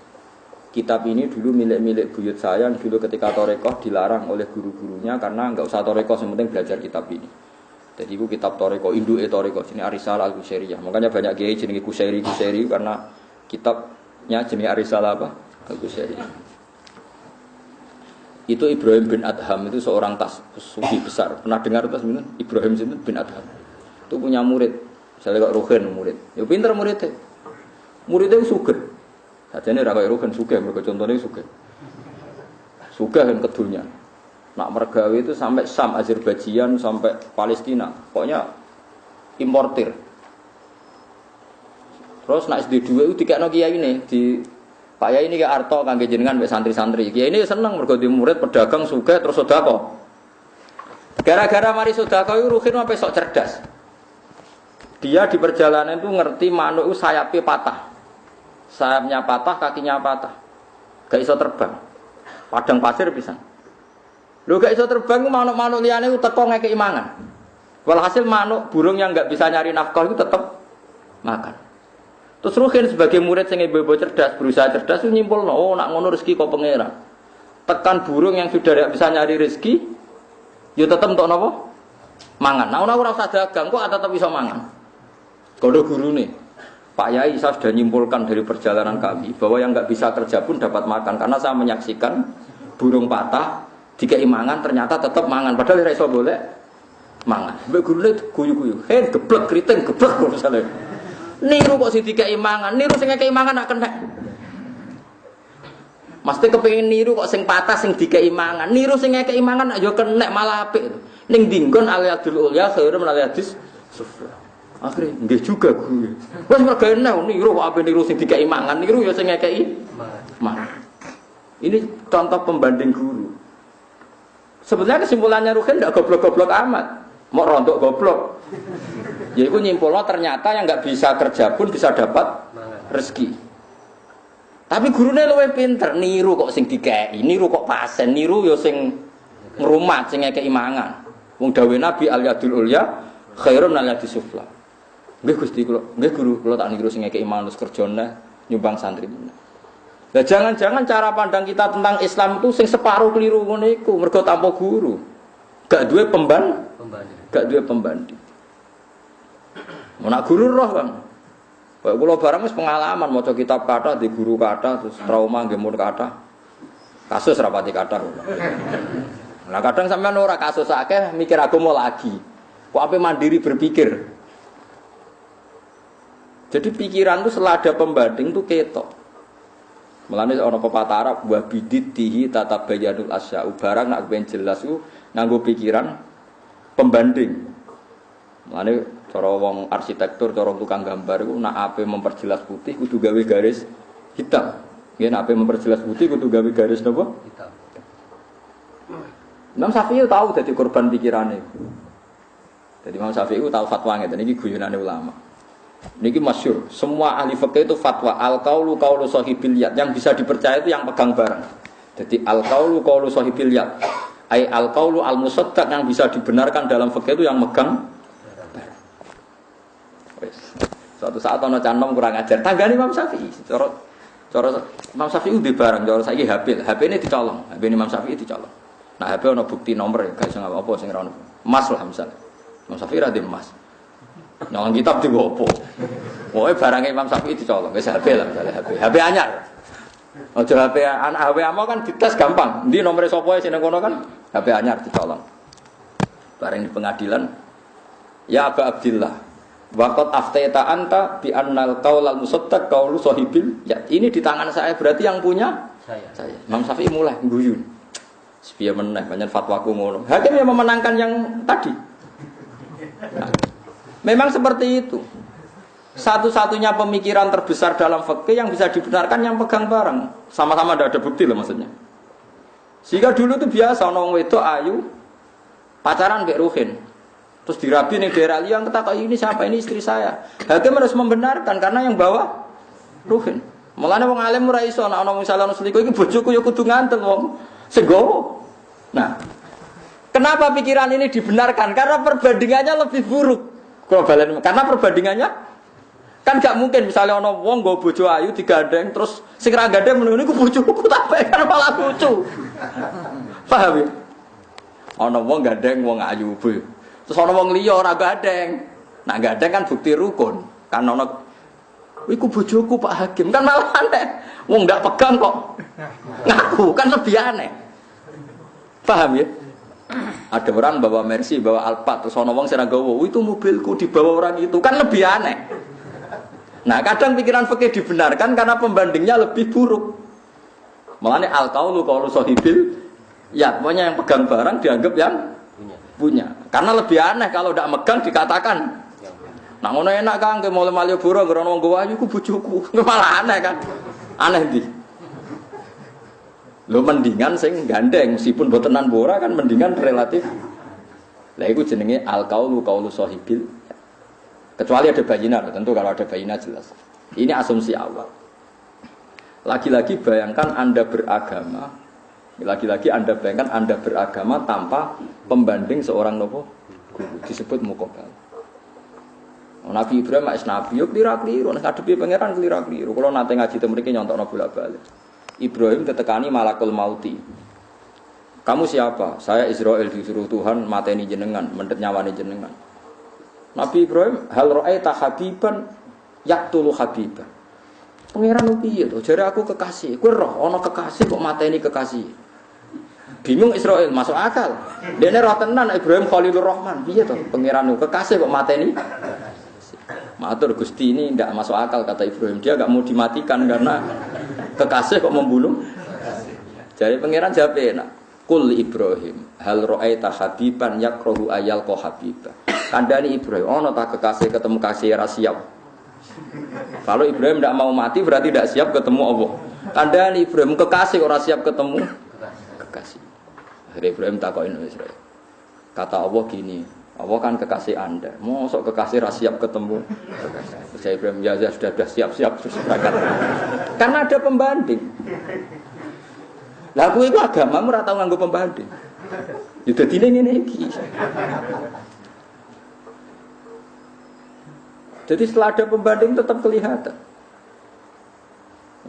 S1: Kitab ini dulu milik buyut saya yang dulu ketika tarekat dilarang oleh guru-gurunya karena enggak usah tarekat, yang penting belajar kitab ini. Jadi itu kitab Toreko, Induke Toreko, sini Ar-Risalah Al-Qusairiyah. Makanya banyak kiai jenenge Qusairi karena kitabnya jenenge Ar-Risalah apa? Al-Qusairiyah. Itu Ibrahim bin Adham itu seorang sufi besar. Pernah dengar itu sebenarnya Ibrahim bin Adham. Itu punya murid. Misalnya kok Ruhin murid. Ya pinter muridnya. Muridnya sugih. Sajane ra kaya Ruhin sugih, mergo contone sugih. Sugih kan kedulnya. Nak mergawe itu sampai Sam, Azerbaijan, sampai Palestina. Pokoknya importir. Terus nak SD2 itu dikekno kiai ini di Pak Yai ini ke Arto kangge jenengan mbek santri-santri. Kiai ini seneng mergo di murid pedagang sugih terus sedekah. Gara-gara mari sedekah itu Ruhin sampai sok cerdas. Dia di perjalanan itu ngerti manuk itu sayapnya patah. Sayapnya patah, kakinya patah. Gak iso terbang. Padang pasir pisan. Lho gak iso terbang manuk-manuk liyane ku teko ngekeki mangan. Walhasil manuk burung yang enggak bisa nyari nafkah itu tetap makan. Terus Ruhin sebagai murid sing ibu-ibu cerdas, berusaha cerdas itu nyimpulno, oh nak ngono rezeki kok pangeran. Tekan burung yang sudah tidak bisa nyari rezeki, yo tetep entuk napa? Mangan. Nah ora usah dagang kok tetep bisa mangan. Kodo gurune. Pak Yai saya sudah nyimpulkan dari perjalanan kami bahwa yang enggak bisa kerja pun dapat makan karena saya menyaksikan burung patah dikei mangan ternyata tetap mangan padahal ora iso boleh mangan. Mbek gurune guyu-guyu. Geblek kriting geblek misale. Niru kok sing dikei mangan, niru sing ngekei mangan nak kena. Mesti kepengin niru kok sing patah sing dikei mangan. Niru sing ngekei mangan ya kena malah apik. Ning dinggon aliyadul ulya khairum aliyadis sufla. Akhire nggih juga gue. Wes mergo enak niru kok ape niru sing dikei mangan, niru ya sing ngekei mangan. Ini contoh pembanding guru. Sebenarnya kesimpulannya Ruhin tidak goblok-goblok amat, mau rontok goblok. Jadi aku nyimpulnya ternyata yang nggak bisa kerja pun bisa dapat rezeki. Tapi gurunya luwih pinter, niru kok sing dikei, niru kok pasen, niru yo sing ngrumat, sing ngekei mangan. Wong dawuh Nabi al-yadul ulya khairun min al-yadis sufla. Nggih Gusti kula, nggih guru, kula tak niru sing ngekei mangan terus kerjane nyumbang santri. Nah, jangan-jangan cara pandang kita tentang Islam itu sing separuh keliru ngono iku, mergo tanpa guru. Gak duwe pembanding. Mau nak guru roh kan. Kayak kula barang wis pengalaman maca kitab kata di guru kata terus trauma nggih mun kata. Kasus rapati kata. Nah, kadang sampean ora kasus akeh mikir aku mau lagi. Kok ape mandiri berpikir. Jadi pikiran itu setelah ada pembanding itu ketok. Mulane ana pepatah Arab wa biditihi tatabayyanul asya'u barang nak ben jelas ku nganggo pikiran pembanding. Mulane cara wong arsitektur, cara tukang gambar iku nak ape memperjelas putih kudu gawe garis hitam. Nggih nak ape memperjelas putih kudu gawe garis napa? Hitam. Imam Syafi'i tahu dadi korban pikirane. Jadi Imam Syafi'i tahu fatwa ngeten iki guyonane ulama. Niki masyhur, semua ahli fikih itu fatwa al-qaulu qaulu sahibil yad, yang bisa dipercaya itu yang pegang barang. Jadi al-qaulu qaulu sahibil yad, ai al-qaulu al-musaddaq yang bisa dibenarkan dalam fikih itu yang megang barang. Wes. Suatu saat ana canom kurang ajar, tanggane Imam Syafi'i. Cara Imam Syafi'i di barang, cara saiki HP. HP ini dicolong, HP ini Imam Syafi'i dicolong. Nah, HP ana bukti nomor gak iso apa sing ra ono. Emas lah misalnya. Imam Syafi'i ra di emas. Nyolong kitab di opo. Pokoke barangnya Imam Syafi'i dicolong, wis HP lah misalnya HP. HP anyar. Aja HP anak HP amo kan dites gampang. Ndi nomere sapa sing nang kono kan HP anyar dicolong. Bareng di pengadilan ya Aba Abdillah waqat aftaita anta bi annal qaulal musaddaq qaulu sahibil ya ini di tangan saya berarti yang punya saya. Imam Syafi'i mulai guyu. Sepiye meneh pancen fatwaku ngono. Hakim yang memenangkan yang tadi. Nah, memang seperti itu. Satu-satunya pemikiran terbesar dalam fikih yang bisa dibenarkan yang pegang barang. Sama-sama tidak ada bukti loh maksudnya. Sehingga dulu itu biasa orang wedok ayu pacaran mbek Ruhin. Terus dirabi ning daerah liang kata ini siapa ini istri saya. Hakim harus membenarkan karena yang bawa Ruhin. Mulane wong alim ora iso nek ana misalnya ana selingkuh iki bojoku ya kudu ngantel wong segowo. Nah, kenapa pikiran ini dibenarkan? Karena perbandingannya lebih buruk. Karena perbandingannya kan gak mungkin misalnya ana wong nggo bojo ayu digandeng terus sing ra gandeng meneng niku bojoku tak kan malah lucu. Paham ya? Ana wong gandeng wong ayu bu. Terus ana wong liya ora gandeng. Nah gandeng kan bukti rukun. Kan ana iku bojoku Pak Hakim kan malah aneh. Wong ndak pegang kok ngaku kan lebih aneh. Paham ya? Ada orang bawa Mercy, bawa Alphard, terus ana wong sing nggawa, "Itu mobilku dibawa orang itu." Kan lebih aneh. Nah, kadang pikiran fikih dibenarkan karena pembandingnya lebih buruk. Mulane al-qaulu qaulu sahibil ya, pokoknya yang pegang barang dianggap yang punya. Karena lebih aneh kalau tidak megang dikatakan. Nah, ngono enak kan ke Malioboro ngrono wong gowo ayu ku bojoku. Malah aneh kan. Aneh ndi? Lho mendingan sing gandeng meskipun botenan bora kan mendingan relatif. Lah iku jenenge al-qaulu qaulu sahibil. Kecuali ada bayinah, tentu kalau ada bayinah jelas. Ini asumsi awal. Lagi-lagi bayangkan Anda beragama, lagi-lagi Anda bayangkan Anda beragama tanpa pembanding seorang nopo guru disebut muqabbal. Nabi Ibrahim mak nabi yo klira-kliru, nek ngadepi pangeran klira-kliru. Kula nate ngaji teng mriki nyontokno bolak-balik. Ibrahim tetekani malakul mauti. Kamu siapa? Saya Israel disuruh Tuhan mateni jenengan, mendet nyawane jenengan. Nabi Ibrahim hal ra'aita habiban yaqtulu habiban. Pangeran piye to? Jare aku kekasih. Kowe roh ana kekasih kok mateni kekasih. Bingung Israel, masuk akal. Dene roh tenan Ibrahim Khalilur Rahman. Piye to? Pangeran kekasih kok mateni? Matur Gusti ini ndak masuk akal kata Ibrahim. Dia enggak mau dimatikan karena kekasih kok membunuh. Jadi pangeran jawab enak. Kul Ibrahim hal ra'aita habiban yakrahu ayal ko habibah. Kandani Ibrahim, oh tak kekasih ketemu kasih ra siap. Kalau Ibrahim tidak mau mati berarti tidak siap ketemu Allah. Kandani Ibrahim kekasih ora siap ketemu kekasih. Akhirnya Ibrahim takokin Israel. Kata Allah gini, Allah kan kekasih Anda. Mosok kekasih ra siap ketemu kekasih. Saya Ibrahim ya sudah siap-siap terus berangkat. Karena ada pembanding. Lah kowe iku agamamu ora tau nganggo pembanding. Ya dadine ngene iki. Jadi setelah ada pembanding tetap kelihatan.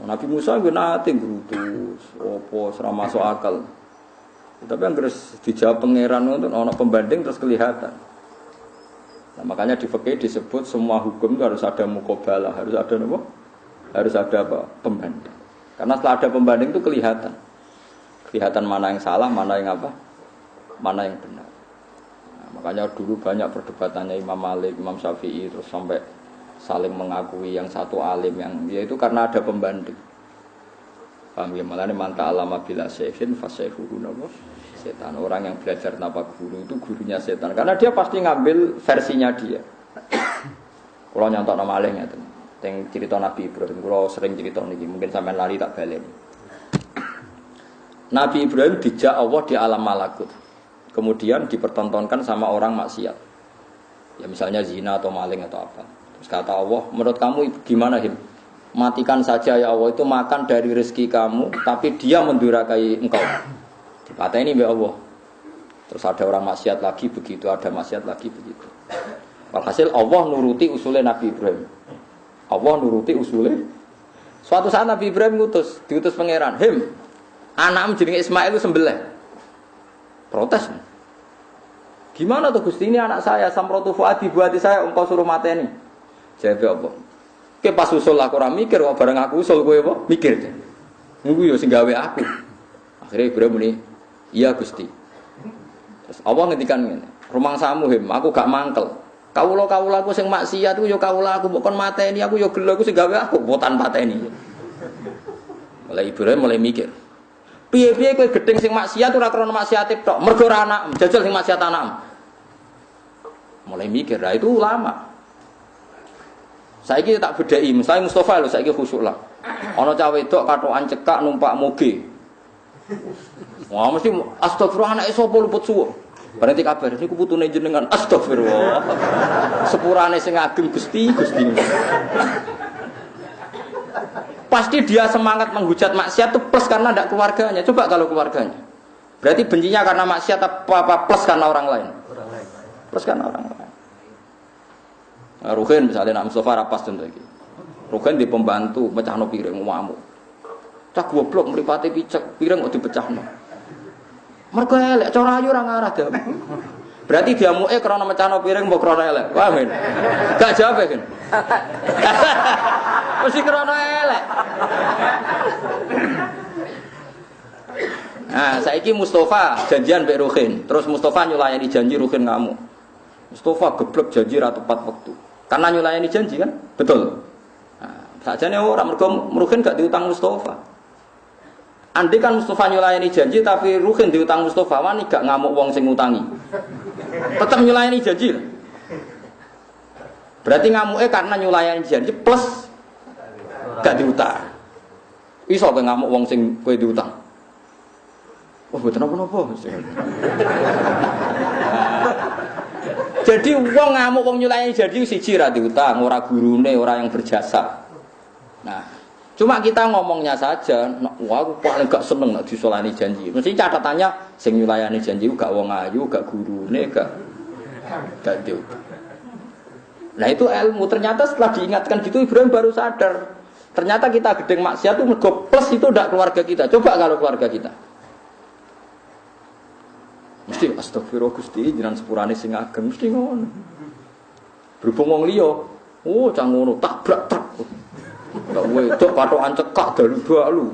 S1: Nabi Musa gue nanti gerutus, opo serama masuk akal. Tapi yang harus dijawab pangeran untuk ono pembanding terus kelihatan. Nah, makanya di fikih disebut semua hukum itu harus ada muqabalah, harus ada apa? Harus ada apa? Pembanding. Karena setelah ada pembanding itu kelihatan. Kelihatan mana yang salah, mana yang apa? Mana yang benar. Makanya dulu banyak perdebatannya Imam Malik, Imam Syafi'i terus sampai saling mengakui yang satu alim yang yaitu karena ada pembanding. Paham ya? Malah manta alama bila syekhin fasayhuhu nabo setan. Orang yang belajar tanpa guru itu gurunya setan karena dia pasti ngambil versinya dia. Kalau nyontok nama alihnya itu, yang cerita Nabi Ibrahim. Kalau sering cerita niki mungkin sampean lali tak balen. Nabi Ibrahim dijak Allah di alam malakut. Kemudian dipertontonkan sama orang maksiat. Ya misalnya zina atau maling atau apa. Terus kata Allah, menurut kamu gimana Him? Matikan saja ya Allah, itu makan dari rezeki kamu, tapi dia mendurhakai engkau. Kata ini ya Allah. Terus ada orang maksiat lagi begitu, ada maksiat lagi begitu. Walhasil Allah nuruti usulnya Nabi Ibrahim. Allah nuruti usulnya. Suatu saat Nabi Ibrahim diutus pangeran, "Him, anakmu jenenge Ismail itu sembelih." Protes. Gimana tuh Gusti, ini anak saya, samrotu fuadi buati saya, engkau suruh mateni. Jawab apa? Ke pas usul aku ora mikir kok bareng aku usul kowe apa? Mikir. Niku yo sing gawe aku. Akhirnya Ibrahim muni, "Iya Gusti." Terus Allah ngendikan ngene, "Rumangsamu Him, aku gak mangkel. Kawula aku sing maksiat ku yo kawula aku mbok kon mateni, aku yo gelo aku sing gawe aku botan pateni." Mulai Ibrahim mulai mikir. Piye-piye kowe gedeng sing maksiat ora krana maksiate tok, mergo ora anak, jajal sing maksiat anak. Mulai mikir, lah itu ulama. Saiki tak bedheki, misalnya Mustafa lho saiki khusyuk lah. Ana cah wedok katokan cekak numpak moge. Wah mesti astagfirullah anake sapa luput suwuk. Berarti kabar niku putune jenengan astagfirullah. Sepurane sing ageng Gusti. Pasti dia semangat menghujat maksiat itu plus karena tidak keluarganya. Coba kalau keluarganya. Berarti bencinya karena maksiat apa plus karena orang lain? Plus karena orang lain. Nah, Ruhin misalnya nak Mustafa rapas contoh iki. Ruhin di pembantu mecahno piring ngamuk. Cak goblok mripate picek, piring kok dipecahno. Mergo elek cara ayu ora ngarah dam. Berarti diamuke krana mecahno piring mbok krana elek. Paham kan? Gak jawab kan? Mesti krana elek. Nah, saiki Mustafa janjian mbek Ruhin, terus Mustafa nyulayani janji Ruhin ngamuk. Mustafa geblek janji ra tepat waktu. Karena nyulayani janji kan? Betul. Nah, sakjane ora mergo Ruhin gak diutang Mustafa. Andai kan Mustafa nyulayani janji tapi Ruhin diutang Mustafa, wani gak ngamuk wong sing ngutangi. Tetap nyulayani janji. Berarti ngamuknya karena nyulayani janji plus gak diutang. Iso kowe ngamuk wong sing kowe diutang. Oh, mboten napa-napa. Jadi wong ngamuk wong nyulayani janji siji ra diutang, ora gurune, ora yang berjasa. Nah, cuma kita ngomongnya saja, wah aku paling gak seneng nak disolani janji. Mesti catatannya sing nyulayani janji gak wong ayu, gak gurune, gak diutang. Nah itu ilmu. Ternyata setelah diingatkan gitu Ibrahim baru sadar. Ternyata kita gedeng maksiat itu mergo plus itu ndak keluarga kita. Coba kalau keluarga kita. Mesti astagfirullah Gusti jenengan sepurane sing ageng mesti ngono. Berhubung wong liya, oh cah ngono tabrak truk. Gak wedok patokan cekak dalu-dalu.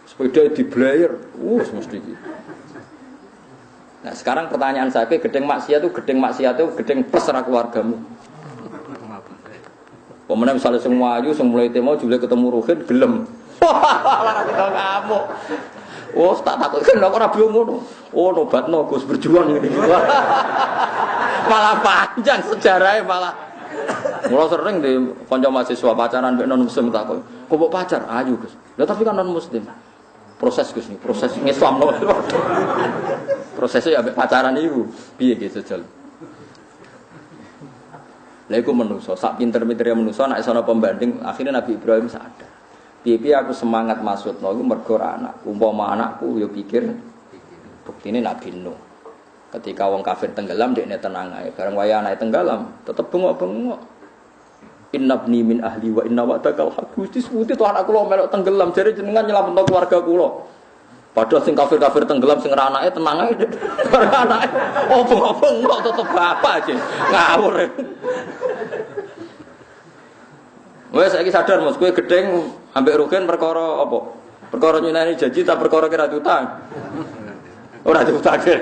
S1: Sepeda diblayer. Mesti gitu. Nah, sekarang pertanyaan saya, gedeng maksiat itu gedeng plus ra keluargamu. Pemenang misalnya semua ayu, mulai temo juga ketemu Ruhin gelem. Wah, lara kita ngamuk. Oh, tak takut kan ora bingung ngono. Oh, nobatno Gus berjuang ngene. Malah panjang sejarahnya malah. Mula sering di kanca mahasiswa pacaran mbek non muslim takut. Kok mbok pacar? Ayu, Gus. Lah tapi kan non muslim. Proses Gus nih, proses Islam lho. Prosesnya ya mbek pacaran iku. Piye ge sejal. Lha iku menungso, sak pinter-pintere menungso nek ana pembanding, akhirnya Nabi Ibrahim sadar. Piye-piye aku semangat maksudno iku mergo anak. Umpama anakku ya pikir buktine Nabi Nuh. Ketika wong kafir tenggelam dekne tenang ae. Bareng waya anake tenggelam, tetep bengok-bengok. Innabni min ahli wa inna wa'dakal haqq. Gusti sebuti to anak kula melok tenggelam, jare jenengan nyelametno keluarga kula. Padahal sing kafir-kafir tenggelam sing ora anake tenang ae. Bareng anake bengok-bengok tetep bapak aja. Ngawur. Wes saiki sadar Mas, kowe gedeng ambek Rugen perkara apa? Perkara nyunani janji ta perkara kira utang. Ora diutang ya.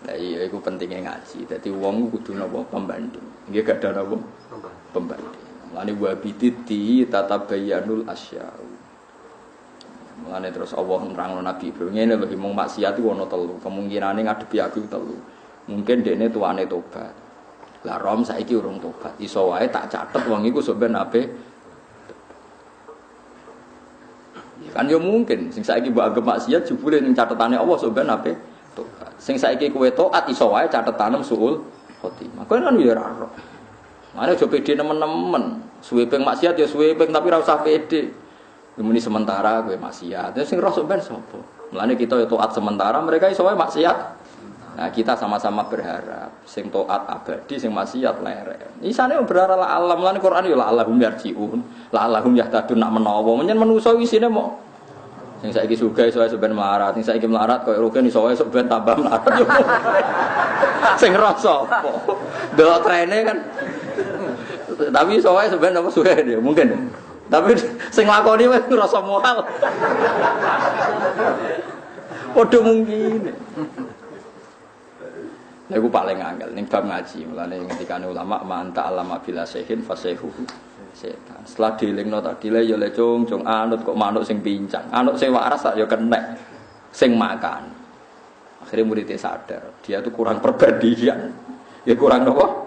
S1: Lah iya iku pentingnya ngaji. Dadi wong kudu napa pembanding. Nggih gak ada napa pembanding. Lane wa bititi tatabayyanul asya'u. Mulane terus Allah nerangno Nabi Ibrahim ngene lho mung maksiat iku ana telu. Kemungkinane ngadepi aku telu. Mungkin dekne tuane tobat. Lah rom saiki urung tobat. Iso wae tak catet wong iku sok ben ape. Ya kan yo mungkin sing saiki mbok anggap maksiat jebule ning catetane Allah sok ben ape tobat. Sing saiki kowe taat iso wae catetane suul khotimah. Kowe kan yo ora ro. Mane aja pede nemen-nemen. Suwe ping maksiat ya suwe ping tapi ora usah pede. Muni sementara kowe maksiat. Terus sing roh sok ben sapa? Mulane kita yo taat sementara, mereka iso wae maksiat Nah, kita sama-sama berharap sing taat abadi, sing maksiat lerek. Isane berharap la alam lan Quran yo la allahum yarjiun, la allahum yahtadun nak menawa. Menyen manusa isine mau sing saiki sugih iso ben melarat, sing saiki melarat koyo rugen iso ben tambah melarat. Sing rasa apa? Delok trene kan. Tapi iso ben apa sugih dia mungkin. Tapi sing lakoni wis ngrasa moal. Padha mungkin. Iku paling angel ning bab ngaji, mulane ngendikane ulama man ta'allama bila sehin fasehu setan. Setelah dilingno tak dile ya le cung anut kok manuk sing pincang. Anuk sing waras tak ya kenek sing makan. Akhirnya muridnya sadar, dia tuh kurang perbandingan. Ya kurang apa?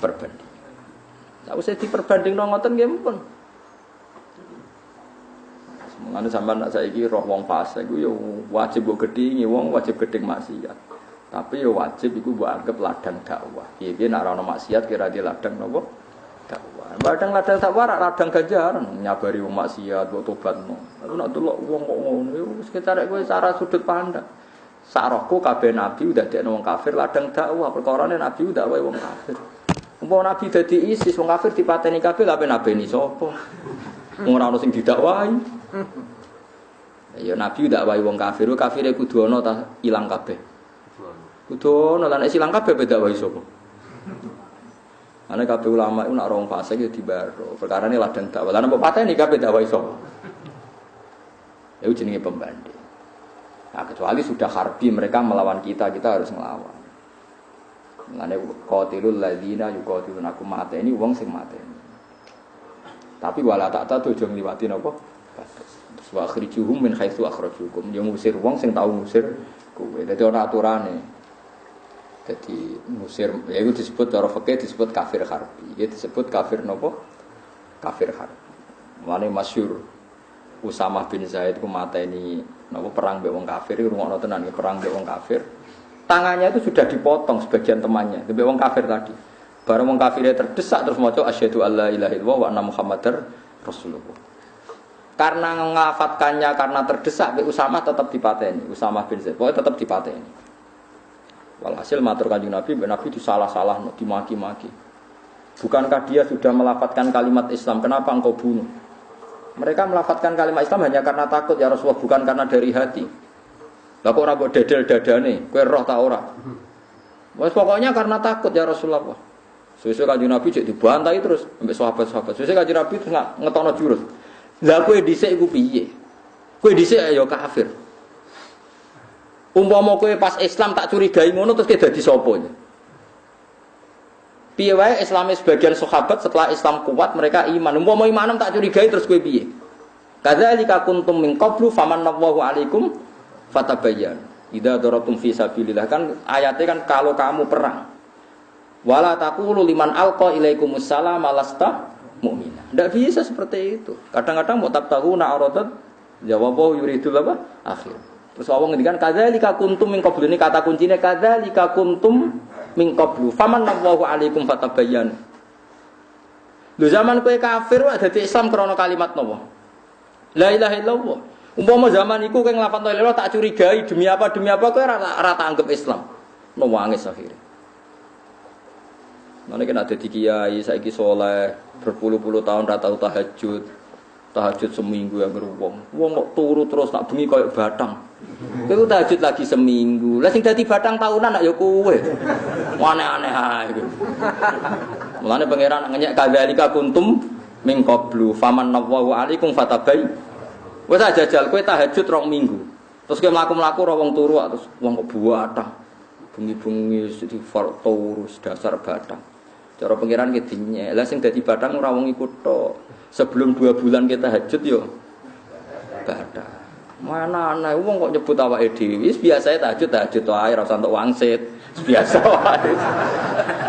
S1: Perbandingan. Tak usah diperbandingno ngoten nggih pun. Mulane sampean nak saiki roh wong fase iku ya wajib mbok gedhingi wong wajib gedhing maksiat. Tapi ya wajib iku mbok anggap ladang dakwah. Piye-piye nek ana maksiat kira di ladang napa? Dakwah. Ladang dakwah ladang ganjaran nyabari wong maksiat mbok tobatno. Aku nek delok wong kok ngono ya wis ketarek kowe cara sudut pandang. Sarahku kabeh nabi udah dekno wong kafir ladang dakwah. Perkarane nabi udah wae wong kafir. Umpama nabi dadi ISIS wong kafir dipateni kabeh lha nabeni sapa? Ora ono sing didakwahi. Ya nabi udah wae wong kafir, kafire kudu ana ta ilang kabeh. Kudu ana lan silang kabeh beda wae sapa. Ana kabeh ulama iku nak rong fase iki dibaro. Perkarane ladang dakwah. Lan mbok pateni kabeh dakwah sapa. Itu jenenge pembanding. Nah, kecuali sudah harbi mereka melawan kita harus ngelawan. Mulane qatilul ladzina yuqatilunakum mateni wong sing mateni. Tapi wala tak tahu aja ngliwati napa? Terus wa akhrijuhum min haitsu akhrajukum. Yo ngusir wong sing tau ngusir kowe. Dadi ana aturane. Jadi musir, ya itu disebut cara fikih disebut kafir harbi. Itu disebut kafir nopo? Kafir harbi. Mane masyhur Usamah bin Zaid ku mateni nopo perang mbek wong kafir, rungokno tenan perang mbek wong kafir. Tangannya itu sudah dipotong sebagian temannya, mbek wong kafir tadi. Bareng wong kafirnya terdesak terus maca asyhadu alla ilaha illallah wa anna muhammadar rasulullah. Karena ngafatkannya karena terdesak mbek Usamah tetap dipateni, Usamah bin Zaid pokoknya tetap dipateni. Walhasil matur Kanjeng Nabi, Nabi disalah-salah, dimaki-maki. Bukankah dia sudah melafatkan kalimat Islam? Kenapa engkau bunuh? Mereka melafatkan kalimat Islam hanya karena takut ya Rasulullah, bukan karena dari hati. Lah kok ora mbok dedel dadane, kowe roh ta ora? Wes pokoknya karena takut ya Rasulullah. Suwe-suwe Kanjeng Nabi cek dibantai terus ambek sahabat-sahabat. Suwe Kanjeng Nabi terus ngetokno jurus. Lah kowe dhisik iku piye? Kowe dhisik ya kafir. Umpama kowe pas Islam tak curigai ngono terus kowe dadi sapa? Piye wae Islame sebagian sahabat setelah Islam kuat mereka iman. Umpama imanem tak curigai terus kowe piye? Kadzalika kuntum min qablu famanallahu alaikum fatabayyan. Idza daratum fi sabilillah kan ayatnya kan kalau kamu perang. Wala taqulu liman alqa ilaikumus salam lasta mu'mina. Enggak bisa seperti itu. Kadang-kadang mau tabtaguna aradat jawabu yuridul apa? Akhir. Terus Allah ngendikan kadzalika kuntum min qablu, ini kata kuncinya kadzalika kuntum min qablu famanallahu alaikum fatabayyan. Lho zaman kowe kafir wae dadi Islam krana kalimat napa? La ilaha illallah. Umpama zaman iku kowe nglafal la ilaha tak curigai demi apa kowe ora tak anggap Islam. Nangis akhire. Mane kena dadi kiai saiki saleh berpuluh-puluh tahun ra tau tahajud seminggu yang beruang. Wong kok turu terus tak bengi koyo batang. Kowe tahajud lagi seminggu. Lah sing dadi batang tahunan nak ya kowe. Aneh-aneh ae iku. Mulane pangeran ngenyek kadzalika kuntum min qablu famanallahu alaikum fatabai. Wes jajal kowe tahajud 2 minggu. Terus kowe mlaku-mlaku ora wong turu terus wong kok batang. Bengi-bengi di turu dasar batang. Cara pangeran ki dinyek. Lah sing dadi batang ora wong iku tok. Sebelum 2 bulan kita hajud yo badak. Mana ana wong kok nyebut awake dhewe. Wis biasa tahajud wae ora usah entuk wangsit. Biasa wae.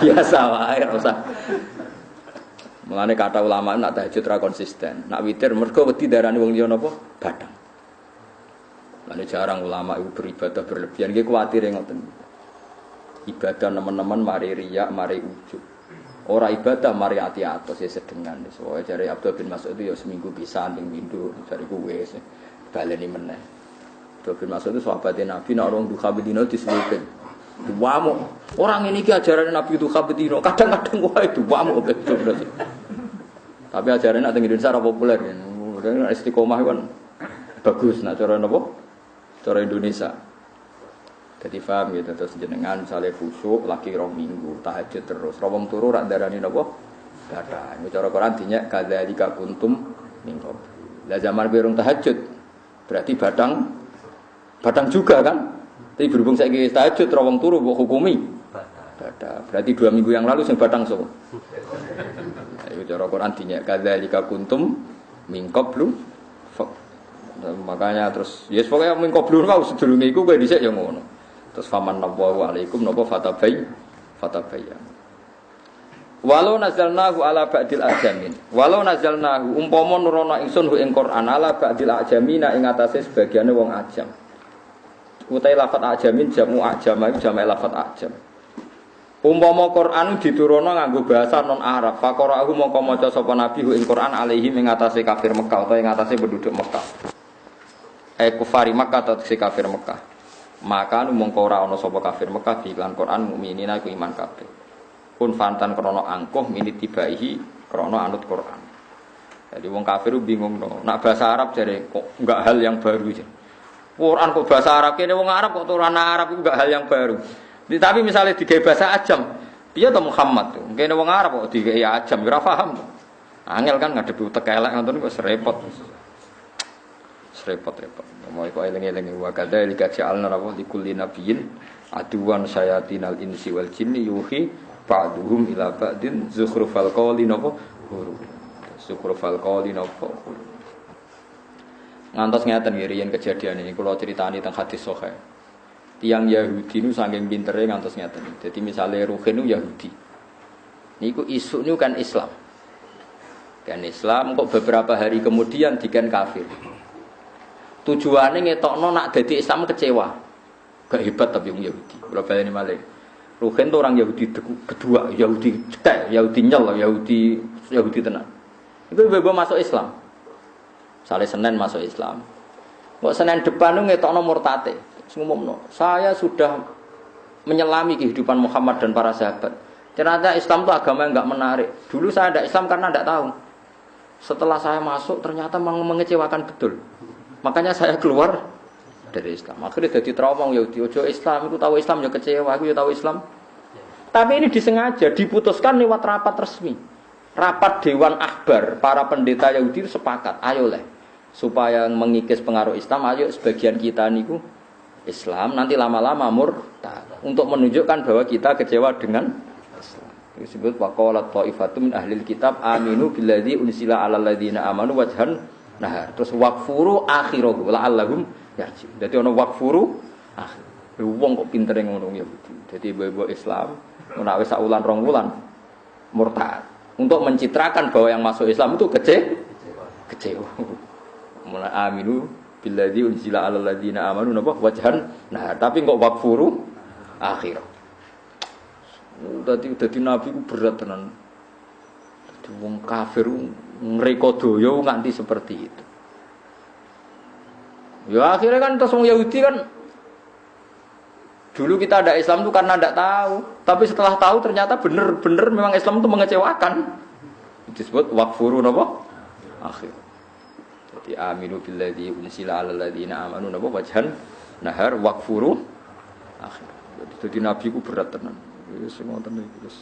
S1: Biasa wae ora usah. Mulane kata ulama nak tahajud ra konsisten. Nak witir mergo wedi darani wong liya napa? Badak. Mulane jarang ulama itu beribadah berlebihan. Nggih kuwatir ngoten. Ibadah teman-teman mari riya, mari ujub. Ora ibadah mari ati atos ya sedengan. Soale jare Abdul bin Mas'ud itu ya seminggu pisan ping pindho jare kuwe baleni meneh. Abdul bin Mas'ud itu sahabat Nabi nek orang duha bedino diselipin. Wamuk. Orang ini ki ajaran Nabi itu kabetino. Kadang-kadang wae wamuk gitu berarti. Tapi ajaran nek teng Indonesia ora populer ya. Dan istiqomah kan bagus nah cara napa? Cara Indonesia. Jadi paham gitu terus jenengan misalnya khusyuk lagi 2 minggu tahajud terus. Wong turu rak darani napa? Bathah. Ini cara Quran dinyak kadzalika kuntum minggu. Lah zaman berung tahajud berarti badang juga kan? Tapi berhubung saiki tahajud ra wong turu mbok hukumi bathah. Berarti 2 minggu yang lalu sing badang sapa? Ayo cara Quran dinyak kadzalika kuntum min qablu. Makanya terus yes pokoknya min qablu kau sedurunge iku kowe dhisik ya ngono. Terus faman nabawu alaikum napa fatabayyan. Walau nazalnahu ala ba'dil ajamin. Walau nazalnahu umpama nurono ingsun hu ing Quran ala ba'dil ajamina ing atase sebagiane wong ajam. Utai lafat ajamin jamu ajam iku jamak lafat ajam. Umpama Quran diturono nganggo bahasa non Arab, faqara'ahu mongko maca sapa nabi hu ing Quran alaihi ing atase kafir Mekah utawa ing atase penduduk Mekah. Kufari Makkah atau si kafir Mekah. Maka mongko ora ana sapa kafir Mekah iklan Quran mukminina iku iman kabeh. Kun fantan krono angkuh minit tibaihi krono anut Quran. Jadi wong kafir bingung no. Nak bahasa Arab jare kok enggak hal yang baru aja. Quran kok bahasa Arab kene wong Arab kok turunan Arab itu enggak hal yang baru. Tapi misalnya digawe bahasa ajam, piye to Muhammad tuh? Kene wong Arab kok digawe ajam ora paham tuh. Angel kan ngadepi utek elek ngoten kok serepot. Serepot-repot. Mau kok eling-eling wa kadzalika ja'alna rabbul likulli nabiyyin aduwan syayatinal insi wal jinni yuhi ba'duhum ila ba'din zukhrufal qawli napa huruf zukhrufal qawli napa ngantos ngeten nggih riyen kejadian ini kula critani teng hadis sahih tiyang Yahudi nu saking pintere ngantos ngeten dadi misale Ruhin nu Yahudi niku isuk niku kan Islam kok beberapa hari kemudian diken kafir tujuane ngetokno nak dadi Islam kecewa gak hebat tapi wong Yahudi kula baleni malih Ruhin itu orang Yahudi kedua, Yahudi cetek, Yahudi nyel, Yahudi tenan. Itu bebo masuk Islam. Misalnya Senin masuk Islam. Kok Senin depan itu ngetokno murtate. Ngomongno, saya sudah menyelami kehidupan Muhammad dan para sahabat. Ternyata Islam itu agama yang enggak menarik. Dulu saya ada Islam karena enggak tahu. Setelah saya masuk ternyata mengecewakan betul. Makanya saya keluar dari Islam. Akhirnya jadi trauma Yahudi. Ojo Islam, aku tahu Islam ya kecewa, aku ya tahu Islam. Tapi ini disengaja diputuskan lewat rapat resmi. Rapat Dewan Akbar, para pendeta Yahudi itu sepakat, ayolah supaya mengikis pengaruh Islam, ayo sebagian kita niku Islam, nanti lama-lama murtad untuk menunjukkan bahwa kita kecewa dengan Islam. Disebut waqalat ta'ifatun min ahlil kitab aminu billadzi unsila 'alal ladzina amanu wajhan nahar. Terus waqfuru akhirahu la'allahum yarji. Dadi ana waqfuru akhir. Wong kok pintere ngono ya. Dadi ibu Islam ora wis sak wulan 2 wulan murtad untuk mencitrakan bahwa yang masuk Islam itu kecewa. Mulai aminu billadzi unzila 'alal ladzina amanu napa wajhan nah tapi kok waqfuru akhir. Dadi nabi ku berat tenan. Dadi wong kafir ngreka doya nganti seperti itu. Ya akhirnya kan terus orang Yahudi kan dulu kita ada Islam itu karena tidak tahu, tapi setelah tahu ternyata benar-benar memang Islam itu mengecewakan. Disebut waqfuru napa? Akhir. Jadi aminu billadzi unsila 'alal ladzina amanu napa wajhan nahar waqfuru akhir. Jadi nabi ku berat tenan. Wis ngoten iki wis.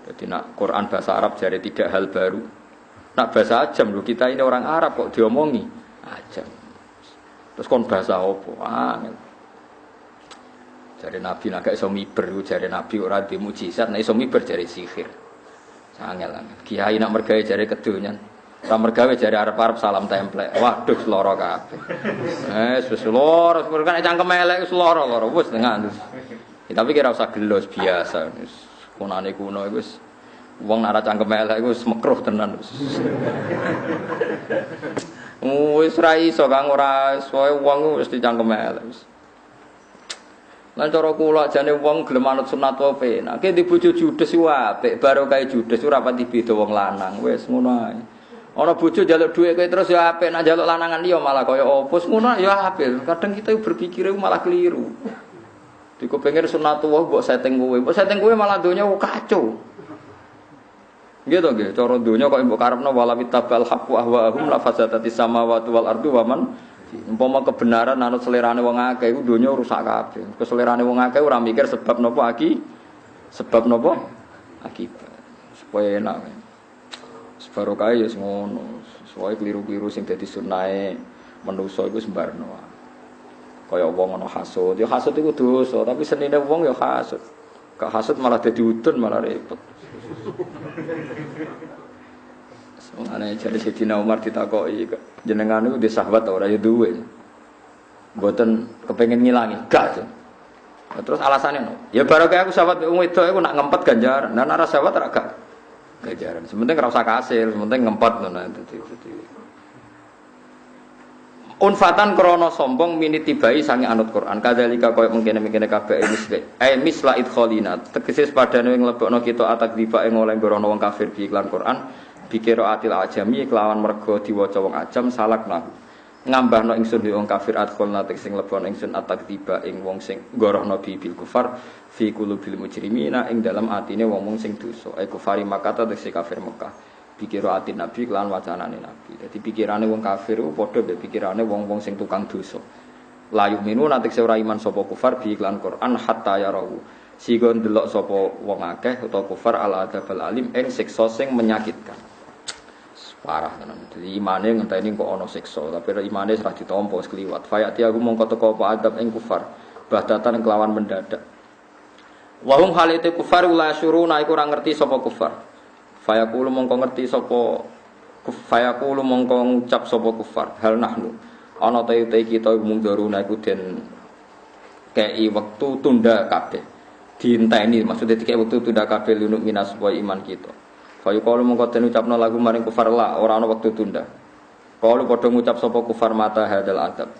S1: Jadi nak Quran bahasa Arab jare tidak hal baru. Nak bahasa ajam lho kita ini orang Arab kok diomongi ajam. Terus kon bahasa apa? Angel. Jare Nabi nek iso miber, jare Nabi ora di mukjizat, nek iso miber jare sihir. Angel. Kiai nak mergawe jare kedonyan. Ora mergawe jare arep-arep salam templek. Waduh lara kabeh. Wis lara, kan cangkem elek wis lara wis tengah. Tapi kira usah gelos biasa. Wis kunane kuno iku wis wong nek ora cangkem elek iku wis mekruh tenan wis. Wis ra iso kang ora soe wong wis dicangkem elek wis. Lan cara kula jane wong gelem manut sunat wae penak. Ki di bojo judes ku apik, barokah judes ora pati beda wong lanang. Wis ngono ae. Ana bojo njaluk dhuwit kowe terus ya apik, nek njaluk lanangan liya malah kaya opo. Ngono ya apik. Kadang kita berpikir malah keliru. Diku pengen sunatullah mbok setting kowe. Mbok setting kowe malah donya kacau. Gitu nggih, cara donya kok mbok karepno wala bitabal haqqu ahwahum la fasadatis samawati wal ardu wa man umpama kebenaran anut selerane wong akeh iku donya rusak kabeh. Keselerane wong akeh ora mikir sebab napa sebab napa akibat. Supaya enak. Barokah ya ngono. Soale kliru-kliru sing dadi sunahe manusa iku sembarno. Kaya wong ana hasud, ya hasud iku dosa, tapi senine wong ya hasud. Gak hasud malah dadi udun malah repot. Soale jare Sayyidina Umar ditakoki, jenengan niku di sahabat ora ya duwe. Mboten kepengin ngilangi, gak. Terus alasannya no, ya barokah aku sahabat wong wedok iku nak ngempet ganjaran, nah nek sahabat ora gak ganjaran. Sementing ora usah kasil, sementing ngempet ngono dadi. Unfatan krono sombong mini tibai sange anut Quran. Kadzalika koyo mengkene-mengkene kabeh misla idkhalina. Tegese padane nglebokno kita atak diba ing oleh grono wong kafir bi iklan Quran. Bikira atil ajami kelawan mergo diwaca wong ajam salakna. Ngambahno ingsun wong kafir adkhalna tegese nglebokno ingsun atak diba ing wong sing gorohno bil kufar fi qulubil mujrimina ing dalam atine wong sing dosa. Ai kufari makata tegese kafir Mekah. Pikiro ati Nabi kelan wacanane Nabi. Dadi pikirane wong kafir ku padha mbek pikirane wong-wong sing tukang dosa. Layu minu nanti ora iman sapa kufar bi iklan Quran hatta yarawu. Sigon delok sapa wong akeh utawa kufar al adzabal alim ing siksa sing menyakitkan. Parah tenan. Dadi imane ngenteni kok ana siksa, tapi imane ora ditampa wis kliwat. Fayati aku mongko teko apa adab ing kufar. Bahdatan kelawan mendadak. Wa hum halite kufar la syuruna iku ora ngerti sapa kufar. Fayaqulu mongko ngerti sapa fayaqulu mongko ngucap sapa kufar hal nahnu ana ta kita mungdaruna iku den kei wektu tunda kabeh dienteni maksudnya dikek wektu tunda kabeh lunuk minas wa iman kita fayaqulu mongko den ucapno lagu maring kufar la ora ana wektu tunda kalau padha ngucap sapa kufar mata hadal adab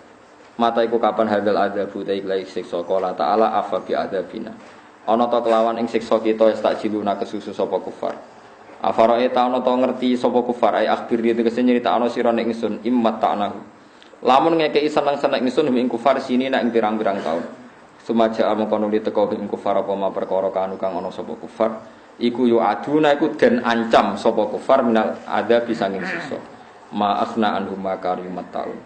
S1: mata iku kapan hadal adab ta iku siksa qala taala afa bi adabina ana ta kelawan ing siksa kita tak jiluna kesusu sapa kufar Afarae ta'ana ta ngerti sapa kufar ai akhbir dia tegese nyritakno sira nek ingsun immat ta'nahu. Lamun ngekeki seneng-seneng ingsun ing kufar sini nek pirang-pirang taun. Sumaja amkono li teko ing kufar apa ma perkara kanu kang ana sapa kufar iku yu aduna iku den ancam sapa kufar minal ada bisanging siksa. Ma akhna anhum makarimat ta'un.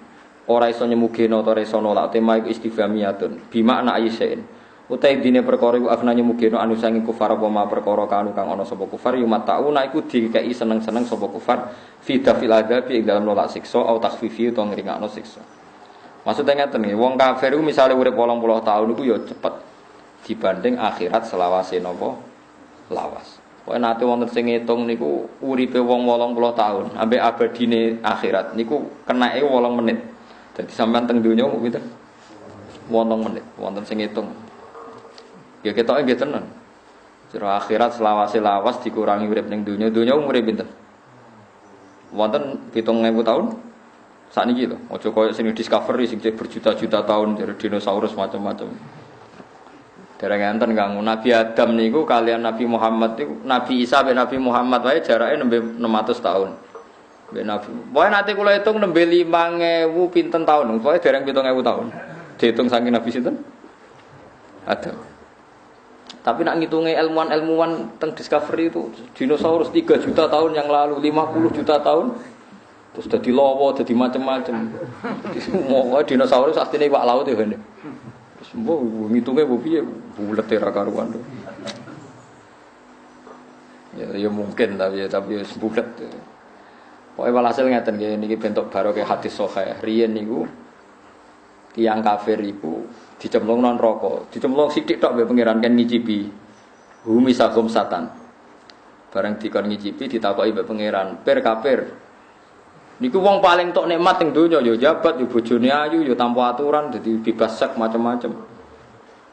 S1: Ora iso nyemugeno ta iso nolak tema iku istifhamiyatun bi makna ayyain. Utai dine perkara iku afnane mugeno anu sange kufar apa ma perkara kanu kang ana sapa kufar yumat tauna iku dikeki seneng-seneng sapa kufar fi dafil adabi ing dalam nolak siksa au takhfifi utawa ngringakno siksa. Maksudnya ngeten nggih, wong kafir iku misale urip 80 tahun iku ya cepet dibanding akhirat selawase napa lawas. Pokoke nate wonten sing ngitung niku uripe wong 80 tahun ambek abadine akhirat niku kenake 8 menit. Dadi sampean teng donya pinten? 8 menit, wonten sing ngitung. Ya ketoke nggih tenan. Jero akhirat selawase lawas dikurangi urip ning donya umure pinten? Wonten 7.000 tahun. Sakniki lho, aja koyo sing Discovery sing berjuta-juta tahun dari dinosaurus macam-macam. Dereng enten kang Nabi Adam niku kalian Nabi Muhammad niku Nabi Isa ben Nabi Muhammad wae jarake nembe 600 tahun. Ben Nabi. Pokoke nate kula hitung nembe 5.000 pinten tahun. Pokoke dereng 7.000 tahun. Dihitung saking Nabi sinten? Adam. Tapi nak ngitungnya ilmuwan teng Discovery itu dinosaurus 3 juta tahun yang lalu, 50 juta tahun. Terus dadi lawa, dadi macam-macam. Semua dinosaurus asline iwak laut ya ngene. Terus mbok ngitunge mbok piye bulet ra karuan. Ya mungkin tapi ya bulet. Pokoke walhasil ngeten nggih niki bentuk barokah hadis sahih. Riyen niku tiyang kafir iku dicemplung nang neraka, dicemplung sithik tok mbek pangeran kan ngicipi. Humi sagum satan. Bareng dikon ngicipi ditakoki mbek pangeran, "Pir kafir. Niku wong paling tok nikmat ning donya ya jabat, ya bojone ayu, ya tanpa aturan, dadi bebas sek macam-macam."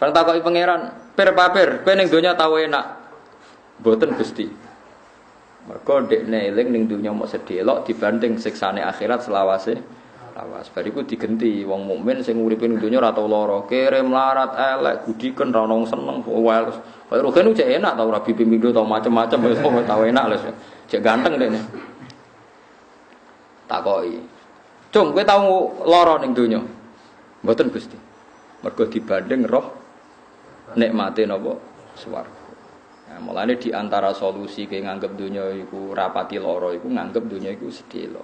S1: Bareng takoki pangeran, "Pir kafir, kowe ning donya tau enak?" Mboten Gusti. Mergo dekne eling ning donya mok sedelok dibanding siksane akhirat selawase lawas. Bariku digenti wong mukmin sing uripe ning donya ora tau lara, kere melarat elek, gudiken ra ono seneng, wae. Kaya rogen cek enak tau rabi pindho tau macam-macam wis tau enak lho. Cek ganteng dekne. Takoki. "Cung, kowe tau lara ning donya?" "Mboten, Gusti." Mergo dibanding roh nikmate napa swarga. Nah, mulane di antara solusi ke nganggep dunya iku rapati lara iku nganggep dunya iku sedhela.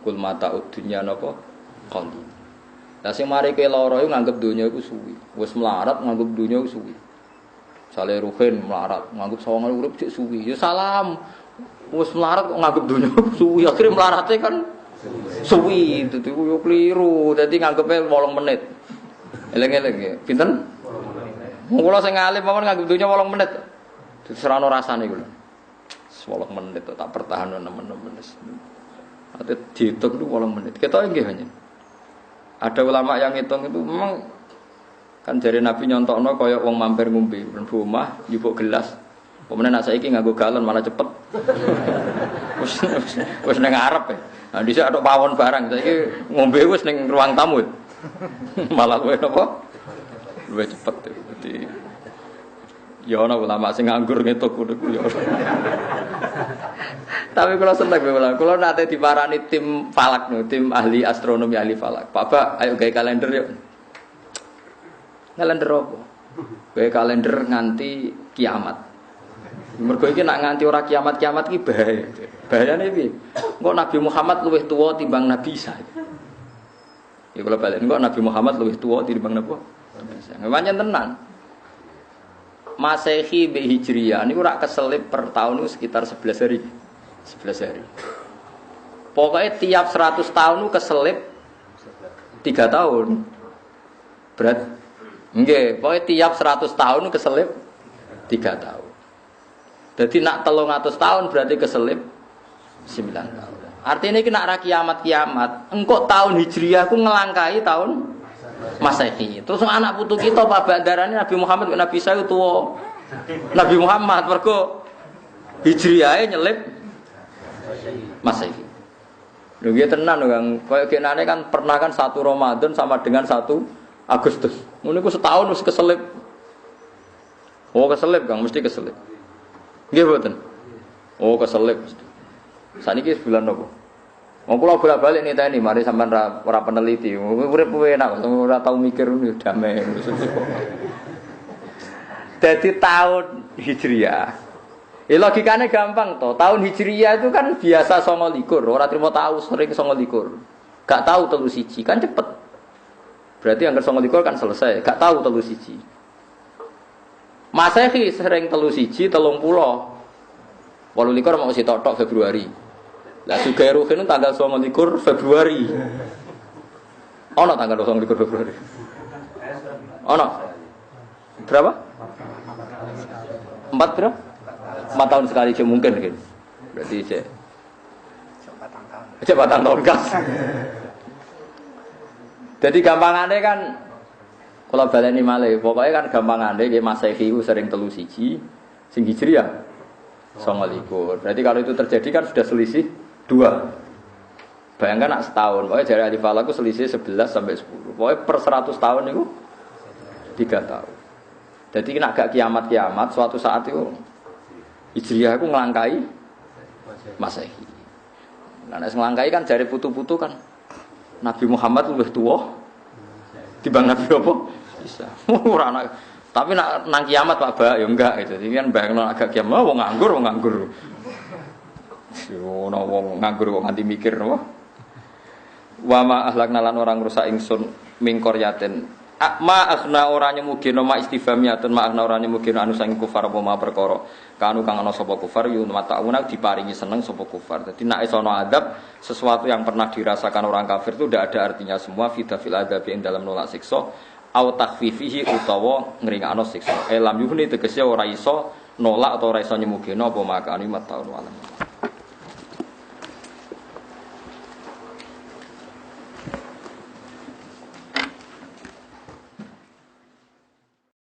S1: Kul mata dunya napa qalil. Lah sing mari ke lara iku nganggep dunya iku suwi. Wis melarat nganggep dunya iku suwi. Sale ruhin melarat nganggep sawangane urip cek suwi. Ya salam. Wis melarat kok nganggep dunya suwi. Akhire melarate kan suwi. Itu yo kliru. Dadi nganggepe 8 menit. Eleng-eleng ya. Pinten? Wong kula sing alim mawon nganggep dunya 8 menit. Serano rasane iku lho. 8 menit tak pertahanno 6 menit. Ate dihitung itu 8 menit. Ketok nggih hanya. Ada ulama yang ngitung itu memang kan jare Nabi nyontokno kaya wong mampir ngombe ben omah njupuk gelas. Pemene nek saiki nganggo galon malah cepet. Wis ning ngarep. Nah dhisik atok pawon barang saiki ngombe wis ning ruang tamu. Malah luwih napa? Luwih cepet. Dadi ya ana ulama sing nganggur ngetuk ngono ku ya. Tapi kalau seneng kula, kula nate diparani tim falak no, tim ahli astronomi ahli falak. Bapak, ayo gawe kalender yuk. Kalender apa? Gawe kalender nganti kiamat. Mergo iki nak nganti ora kiamat-kiamat iki bahaya. Bahayane piye? Engko Nabi Muhammad luwih tuwa timbang Nabi Isa. Ya kula balen engko Nabi Muhammad luwih tuwa timbang napa? Nabi Isa. Pancen tenan. Masehi bi Hijriyah niku rak keselip per tahun itu sekitar 11 hari. 11 hari. Pokoknya tiap 100 tahun itu keselip 3 tahun. Berat. Nggih, pokoknya tiap 100 tahun itu keselip 3 tahun. Jadi nak 300 tahun berarti keselip 9 tahun. Artinya ini nak kiamat-kiamat, engkau tahun Hijriyah ku ngelangkai tahun Masehi. Terus anak putu kita Pak Bandarane Nabi Muhammad Nabi Isa itu tua. Nabi Muhammad mergo Hijriyahe nyelip Masehi. Lho nggih tenan Kang. Kaya genane kan pernah kan 1 Ramadan sama dengan 1 Agustus. Ngono iku setahun wis keselip. Oh keselip Kang, mesti keselip. Nggih mboten. Oh keselip mesti. Saniki bulan napa? Wong kula bolak-balik niteni mari sampean ora peneliti. Urip enak, ora tau mikir damai. Dadi tahun Hijriah. Logikane gampang to. Tahun Hijriah itu kan biasa 29, ora trimo tahu sering 29. Gak tahu 31 kan cepet. Berarti angker 29 kan selesai, gak tahu 31. Masehi sering 31, 30. 28 mau sitok Februari. Lah Sugai Ruhin tanggal 29 Februari. Ono tanggal 29 Februari. Ono. Berapa? 4 berapa? 4 tahun sekali cek mungkin gitu. Berarti cek. Cek batang tahun kas. Jadi gampangannya kan kalau baleni malih, pokoknya kan gampangannya nggih Masehi ku sering 31, sing Hijriah 29. Berarti kalau itu terjadi kan sudah selisih 2. Bayangkan nak setahun, pokoknya jari ahli falak itu selisih 11 sampai 10. Pokoknya per 100 tahun itu 3 tahun. Jadi nak gak kiamat-kiamat, suatu saat itu Hijriah itu ngelangkai Masehi. Nah, ngelangkai kan jari putu-putu kan Nabi Muhammad lebih tua dibanding Nabi apa? Bisa. Tapi nak nang kiamat Pak Ba ya enggak gitu. Ini kan bayangno agak kiamat wong nganggur. Yo wong nganggur kok nganti mikir napa? Wa ma ahlakna lan orang rusak ingsun mingkoryaten. Ma akhna ora nyemugeno ma istifhamiyatun ma akhna ora nyemugeno anu sang kufar apa ma perkara. Kanu kang ana sapa kufar yu matauna diparingi seneng sapa kufar. Dadi nek isono adab sesuatu yang pernah dirasakan orang kafir itu tidak ada artinya semua fidafil adab ing dalam nolak siksa au takhfifihi utawa ngringakno siksa. Lam yuhni tegese ora iso nolak atau ora iso nyemugeno apa makani mataun walam.